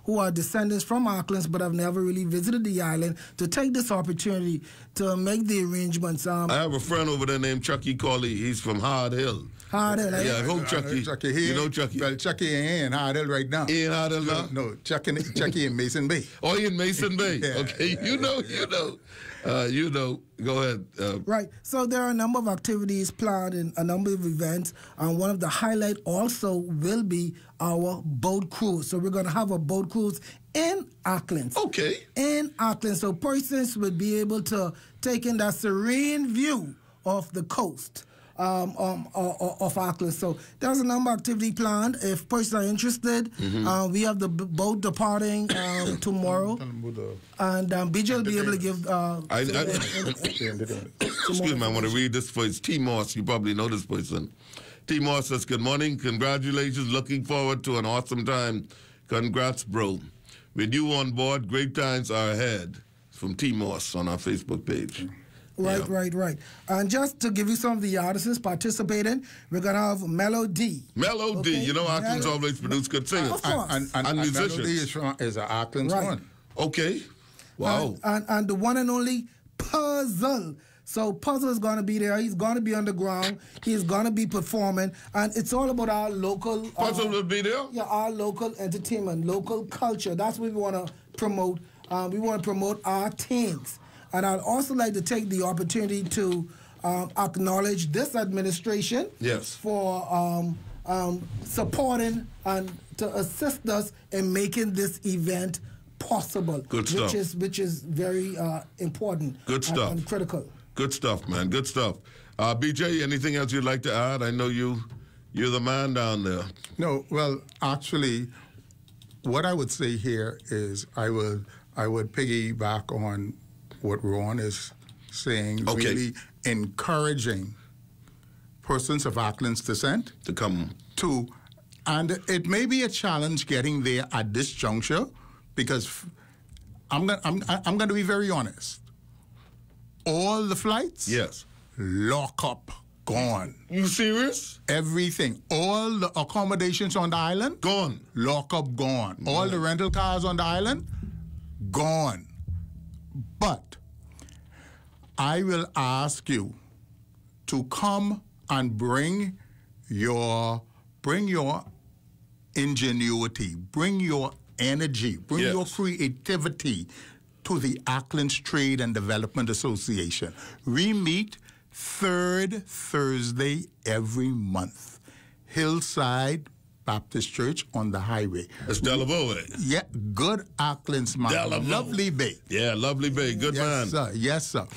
who are descendants from Auckland but have never really visited the island to take this opportunity to make the arrangements. I have a friend over there named Chucky Corley. He's from Hard Hill. Hard Hill, Yeah, I hope Chucky. You know Chucky. Well, Chucky ain't in Hard Hill right now. He in Hard Hill now? No, Chucky in Mason Bay. Oh, he in Mason Bay. Yeah. Okay, you know. Go ahead. Right. So there are a number of activities planned and a number of events. And one of the highlight also will be our boat cruise. So we're going to have a boat cruise in Auckland. Okay. In Auckland. So persons will be able to take in that serene view of the coast. Of Auckland. So there's a number of activity planned. If persons are interested, we have the boat departing tomorrow. And BJ will be able to give... Excuse me, I want to read this for T. Moss. You probably know this person. T. Moss says, good morning. Congratulations. Looking forward to an awesome time. Congrats, bro. With you on board, great times are ahead. It's from T. Moss on our Facebook page. Right. And just to give you some of the artists participating, we're going to have Melody. Melody. Okay? You know, Auckland's always produce good singers. Of course. And musicians. Melody is an Auckland's one. Okay. Wow. And the one and only Puzzle. So Puzzle is going to be there. He's going to be on the ground. He's going to be performing. And it's all about our local... Puzzle will be there? Yeah, our local entertainment, local culture. That's what we want to promote. We want to promote our things. And I'd also like to take the opportunity to acknowledge this administration for supporting and to assist us in making this event possible. Good stuff. Which is very important. Good stuff. And critical. Good stuff, man. Good stuff. BJ, anything else you'd like to add? I know you're the man down there. No, well, actually, what I would say here is I would piggyback on what Ron is saying, really encouraging persons of Auckland's descent to come to, and it may be a challenge getting there at this juncture, because I'm going to be very honest. All the flights, lock up, gone. You serious? Everything, all the accommodations on the island, gone. Lock up, gone. All the rental cars on the island, gone. But I will ask you to come and bring your ingenuity, bring your energy, bring your creativity to the Auckland's Trade and Development Association. We meet third Thursday every month. Hillside Baptist Church on the highway. It's Delaware. Yeah, good Auckland's man. Delaware. Lovely Bay. Yeah, Lovely Bay. Good man. Yes, sir.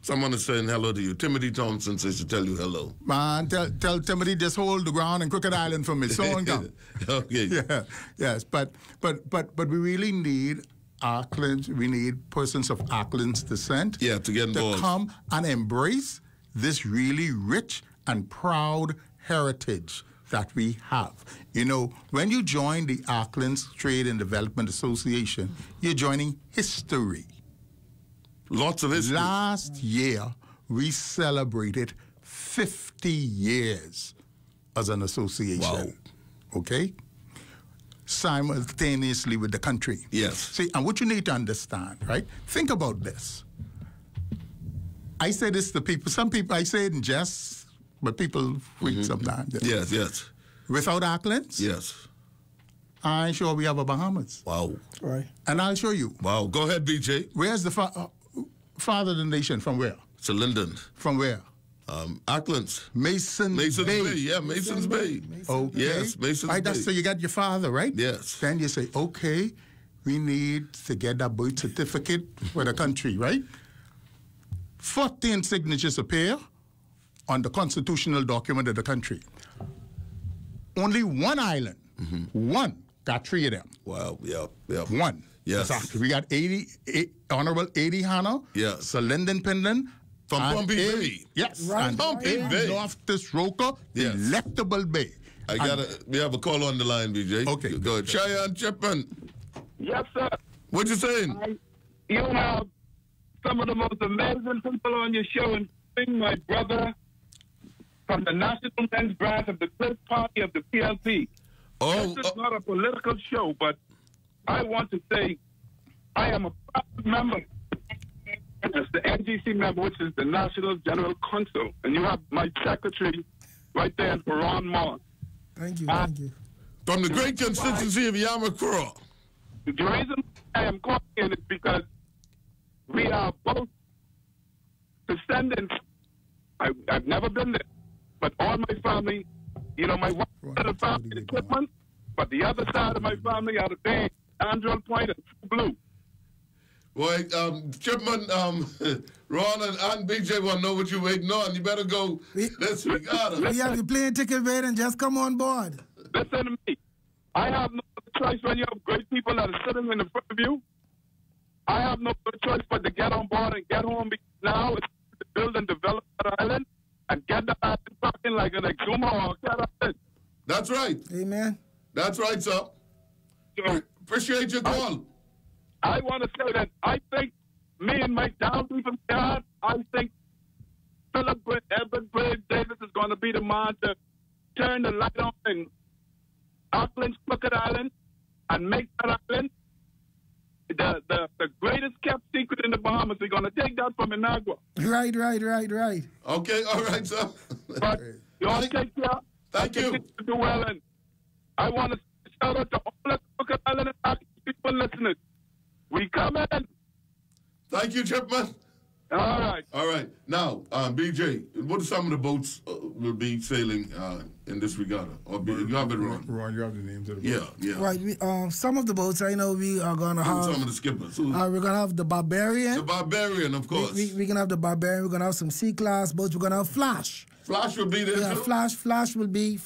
Someone is saying hello to you. Timothy Thompson says to tell you hello. Man, tell Timothy just hold the ground in Crooked Island for me. So on come. Okay. Yeah, yes, but we really need Auckland. We need persons of Auckland's descent. Yeah, to get involved. To come and embrace this really rich and proud heritage that we have. You know, when you join the Auckland's Trade and Development Association, you're joining history. Lots of history. Last year, we celebrated 50 years as an association. Wow. Okay? Simultaneously with the country. Yes. See, and what you need to understand, right? Think about this. I say this to people. Some people, I say it in jest, but people freak sometimes. Yes. Without Auckland's? Yes. I'm sure we have a Bahamas. Wow. Right. And I'll show you. Wow. Go ahead, BJ. Where's the father of the nation? From where? It's Linden. From where? Auckland's. Mason's Bay. Yeah, Mason's Bay. Okay. Yes, Mason's Bay. That's so you got your father, right? Yes. Then you say, okay, we need to get that birth certificate for the country, right? 14 signatures appear on the constitutional document of the country. Only one island, one, got 3 of them. Wow, yeah. One. Yes. Exactly. We got Honorable 80 Hannah, yes. Sir Lyndon Pindon, From Pumpy Bay. Yes, Right, and Pumpy in Bay. Loftus Roker, Delectable Bay. We have a call on the line, BJ. Okay. Go ahead. Cheyenne Chipman. Yes, sir. What you saying? You have some of the most amazing people on your show, including my brother from the National Men's Branch of the Cliff Party of the PLP. This is not a political show, but I want to say I am a proud member. It's the NGC member, which is the National General Council. And you have my secretary right there, Ron Moss. Thank you, thank you. From the great constituency of Yamakura. The reason I am calling in is because we are both descendants. I've never been there, but all my family, you know, my one side of the family is Clipman, but the other side of my family are the Bay, Andrew Point, and Blue. Boy, Chipman, Ron and BJ want to know what you're waiting on. You better go. Let's we got it. We have your plane ticket ready and just come on board. Listen to me. I have no choice when you have great people that are sitting in front of you. I have no choice but to get on board and get home. Because now it's to build and develop that island and get the island talking like an Exuma or Cat Island. That's right. Amen. That's right, sir. Appreciate your call. I want to say that I think me and Mike Downby from God, I think Philip Edward Briggs Davis is going to be the man to turn the light on in Auckland's Crooked Island and make that island the greatest kept secret in the Bahamas. We're going to take that from Inagua. Right. Okay, all right, sir. But you all take care. Thank you. Do well, and I want to shout out to all the Crooked Island and Auckland people listening. We come in. Thank you, Chipman. All right. All right. Now, BJ, what are some of the boats will be sailing in this regatta? Or you have it, Ron? Ron, you have the names of the boats. Yeah. Right. Some of the boats I know we are going to have. Some of the skippers. We're going to have the Barbarian. The Barbarian, of course. We're going to have the Barbarian. We're going to have some C-class boats. We're going to have Flash. Flash will be there too? Flash will be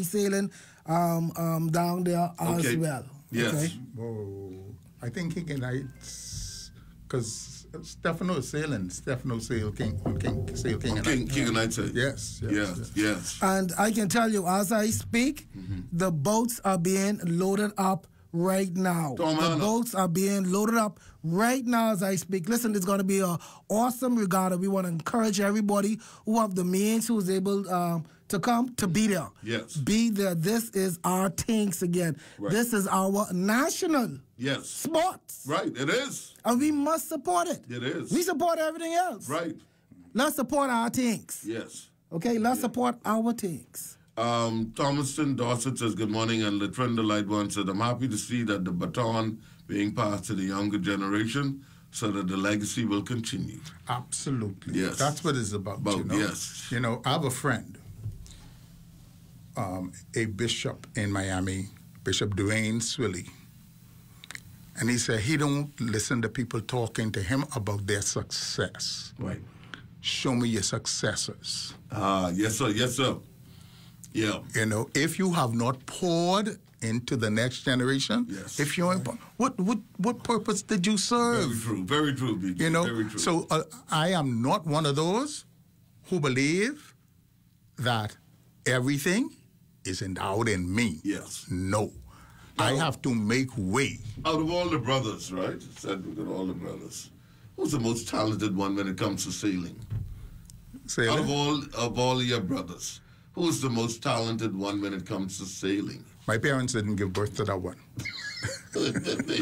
sailing down there as well. Yes. Okay? Whoa. I think he can, because Stefano sail King and Knights. Yes. And I can tell you, as I speak, the boats are being loaded up right now. Boats are being loaded up right now as I speak. Listen, it's going to be an awesome regatta. We want to encourage everybody who have the means, who is able to come, to be there. Yes. Be there. This is our things again. Right. This is our national sports. Right, it is. And we must support it. It is. We support everything else. Right. Let's support our things. Yes. Okay, let's support our things. Thomaston Dorset says, good morning, and Latrenda Lightburn said, I'm happy to see that the baton being passed to the younger generation so that the legacy will continue. Absolutely. Yes. That's what it's about. Yes. You know, I have a friend, a bishop in Miami, Bishop Dwayne Swilly. And he said he don't listen to people talking to him about their success. Right. Show me your successors. Yes, sir. Yes, sir. Yeah. You know, if you have not poured into the next generation, if you're what purpose did you serve? Very true, BJ. You know, very true. So I am not one of those who believe that everything is endowed in me. Yes. No. I have to make way. Out of all the brothers, right? Said we got all the brothers. Who's the most talented one when it comes to sailing? Out of all your brothers, who's the most talented one when it comes to sailing? My parents didn't give birth to that one. They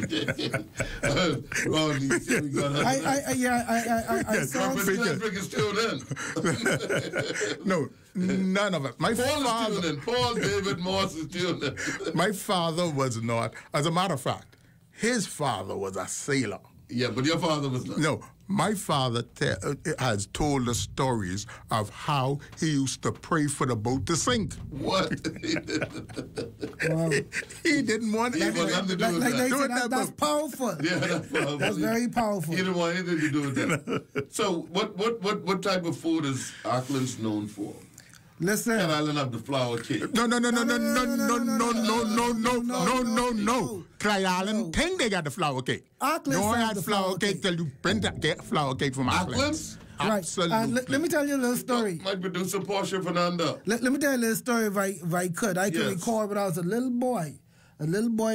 did. I saw Frederick is tuned in. No, none of it. My Paul is tuned in. Paul David Morse is tuned in. My father was not. As a matter of fact, his father was a sailor. Yeah, but your father was not. No, my father has told the stories of how he used to pray for the boat to sink. What? Wow. He didn't want anything to do with that. That's powerful. Yeah, that's powerful. That's very powerful. He didn't want anything to do with that. So, what type of food is Auckland's known for? Listen. Cat Island have the flour cake. No. Cry Island, think they got the flour cake. Auckland no had flour cake till you print that flour cake from Auckland. Absolutely. Let me tell you a little story. My producer, Portia Fernanda. Let me tell you a little story if I could. I can recall when I was a little boy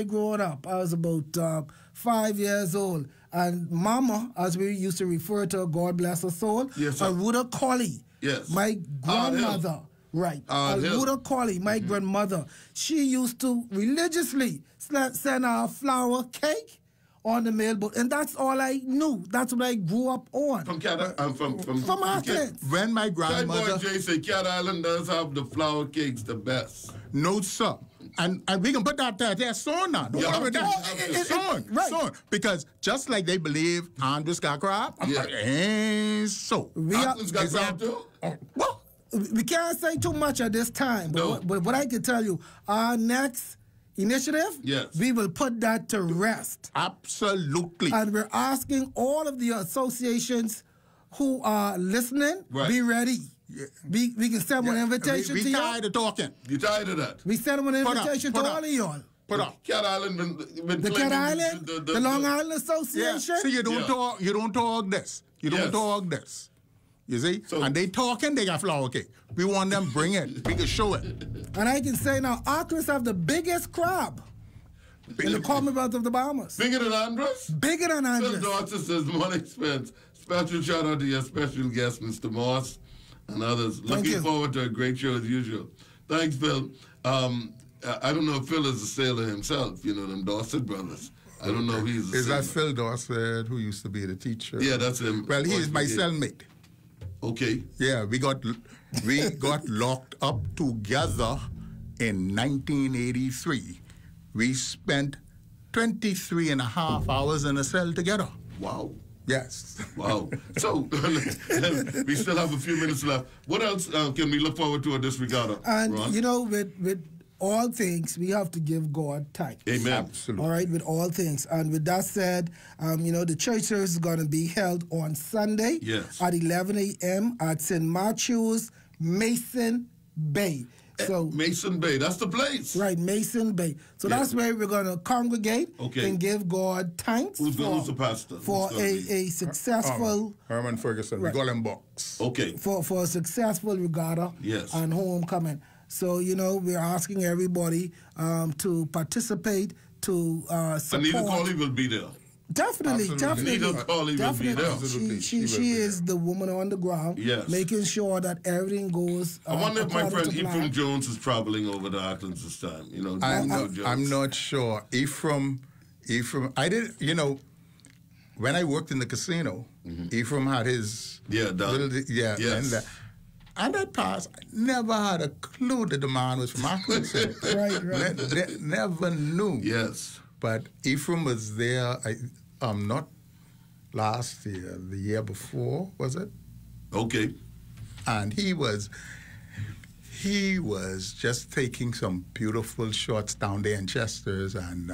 growing up. I was about 5 years old. And Mama, as we used to refer to her, God bless her soul, Aruda Colley, my grandmother, Aruda Colley, my grandmother, she used to religiously send her flour cake on the mailboat, and that's all I knew. That's what I grew up on. From Auckland. When my grandmother... Jay said Cat Island does have the flour cakes the best. No, sir. And we can put that there soon now. Don't worry about that. Soon. Because just like they believe Andrews got crab, ain't so. Auckland's got crab too? Well, we can't say too much at this time, but what I can tell you, our next initiative, we will put that to rest. Absolutely. And we're asking all of the associations who are listening, be ready. We can send one invitation to you. We tired of talking. You tired of that? We send one invitation to all of y'all. Put up. Cat Island been the Cat Island, the Long Island Association. So you don't talk. You don't talk this. You don't talk this. You see? So, and they talking, they got flour cake. We want them bring it. We can show it. And I can say now, Auckland have the biggest crab in the Commonwealth of the Bahamas. Bigger than Andres? Bigger than Andres. Phil Dodson says, morning, Spence. Special shout out to your special guest, Mr. Moss, and others. Looking forward to a great show as usual. Thanks, Phil. I don't know if Phil is a sailor himself, you know, them Dawson brothers. I don't know if he's a sailor. Is that Phil Dawson, who used to be the teacher? Yeah, that's him. Well, he is my cellmate. Okay. Yeah, we got locked up together in 1983. We spent 23 and a half hours in a cell together. Wow. Yes. Wow. So, we still have a few minutes left. What else can we look forward to at this regatta, And, Ron? you know, with all things, we have to give God thanks. Amen. Absolutely. All right, with all things. And with that said, you know, the church service is going to be held on Sunday at 11 a.m. at St. Matthew's, Mason Bay. So Mason Bay, that's the place. Right, Mason Bay. So that's where we're going to congregate and give God thanks who's the pastor? For a successful... Herman Ferguson, we call him Box. Okay. For a successful regatta and homecoming. So, you know, we're asking everybody to participate, to support. Anita Cawley will be there. Definitely. Anita Cawley will be there. She is the woman on the ground, making sure that everything goes. I wonder if my friend Ephraim Jones is traveling over to Auckland this time. You know, I'm not sure. Ephraim, I did. You know, when I worked in the casino, Ephraim had his and that pass, I never had a clue that the man was from Auckland. right. Never knew. Yes. But Ephraim was there, not last year, the year before, was it? Okay. And he was just taking some beautiful shots down there in Chester's, and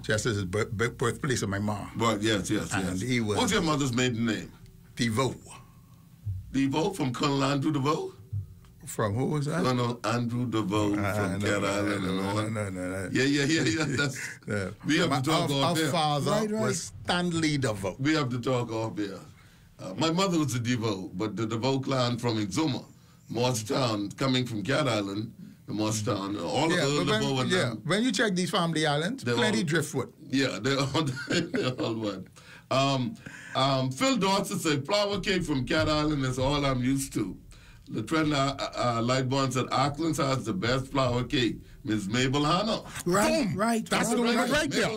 Chester's is birthplace of my mom. Right, yes. And he was... What's your mother's maiden name? DeVoe. DeVoe from Colonel Andrew DeVoe? From who was that? Colonel Andrew DeVoe from Cat Island and all. No. Yeah. We have to talk off here. Our father was Stanley DeVoe. We have to talk off here. My mother was a DeVoe, but the DeVoe clan from Exuma, Morristown, coming from Cat Island, the Morristown, all of the DeVoe and them. When you check these family islands, plenty driftwood. Yeah, they're all one. Phil Dodson said, flour cake from Cat Island is all I'm used to. Latrell Lightborn said, Auckland has the best flour cake. Ms. Mabel Hanna. Right. That's the one right there.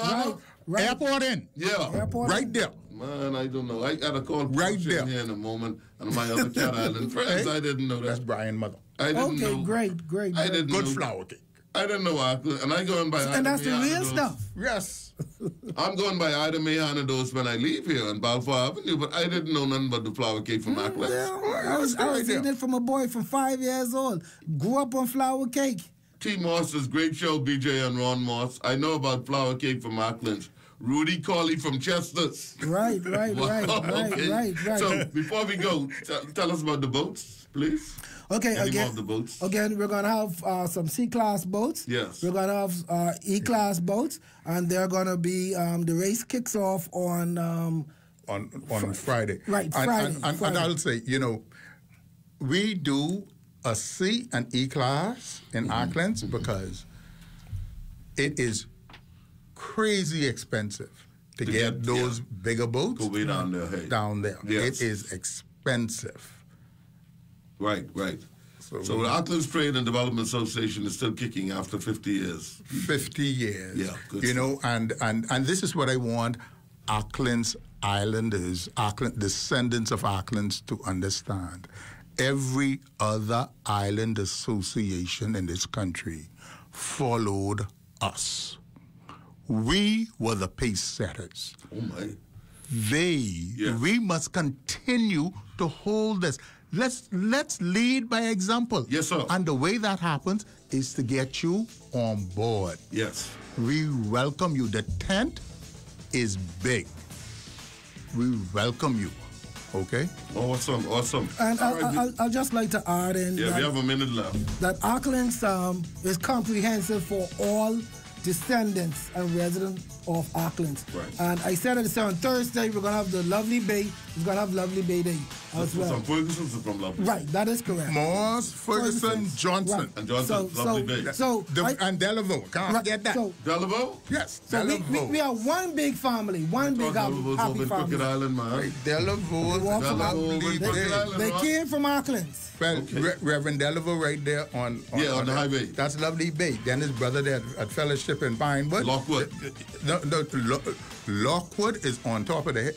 Right. Airport in. Yeah. Airport right there. Man, I don't know. I got a call right there here in a moment. And my other Cat Island friends, I didn't know that. That's Brian's mother. I didn't know. Great. I didn't Good know. flour cake. I didn't know Auckland, and I going by and that's the real stuff. Yes. I'm going by Ida May Hanados when I leave here on Balfour Avenue, but I didn't know nothing but the flour cake from Auckland. I was eating it from a boy from 5 years old. Grew up on flour cake. T. Moss says, great show, BJ and Ron Moss. I know about flour cake from Auckland. Rudy Colley from Chester's. Right. Okay. So before we go, tell us about the boats, please. Okay, again, we're going to have some C-class boats. Yes. We're going to have E-class boats, and they're going to be, the race kicks off on Friday. Right, Friday. And I'll say, you know, we do a C and E class in Auckland because it is crazy expensive to get those bigger boats go way down there. Hey. Down there. Yes. It is expensive. Right. So the Auckland's Trade and Development Association is still kicking after 50 years. 50 years. Yeah, good you stuff. know, and this is what I want Auckland's Islanders, descendants of Auckland's to understand. Every other island association in this country followed us. We were the pace setters. Oh my. We must continue to hold this. Let's lead by example. Yes, sir. And the way that happens is to get you on board. Yes. We welcome you. The tent is big. We welcome you. Okay? Awesome. And I'll just like to add in we have a minute left. that Auckland's is comprehensive for all descendants and residents of Auckland. Right. And I said it on Thursday, we're going to have the Lovely Bay. We're going to have Lovely Bay Day as well. Some Ferguson's from Lovely. Right, that is correct. Moss, Ferguson, Johnson. Right. And Johnson, Lovely Bay. And Delaveau. Can't forget that. Delaveau? Yes, So Delaveau. we are one big family, one big happy over in Crooked family. Island, man. Delaveau. They came from Auckland. Well, Reverend Delaveau right there on the highway. That's Lovely Bay. Then his brother there at Fellowship in Pinewood. Lockwood. Lockwood is on top of the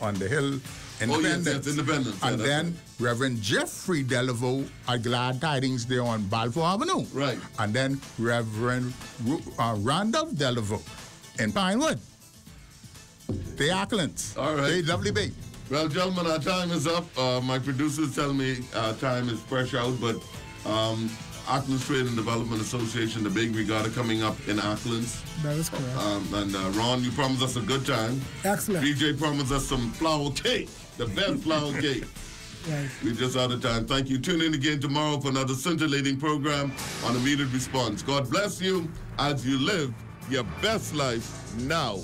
on the hill. Independence. Yes, Independence. And then Reverend Jeffrey Delaveau at Glad Tidings there on Balfour Avenue. Right. And then Reverend Randolph Delaveau in Pinewood. The Aucklands. All right. They Lovely Bay. Well, gentlemen, our time is up. My producers tell me time is fresh out, but Auckland's Trade and Development Association, the big regatta coming up in Auckland's. That is correct. And Ron, you promised us a good time. Excellent. DJ promised us some flour cake, the best flour cake. Right. We're just out of time. Thank you. Tune in again tomorrow for another scintillating program on Immediate Response. God bless you as you live your best life now.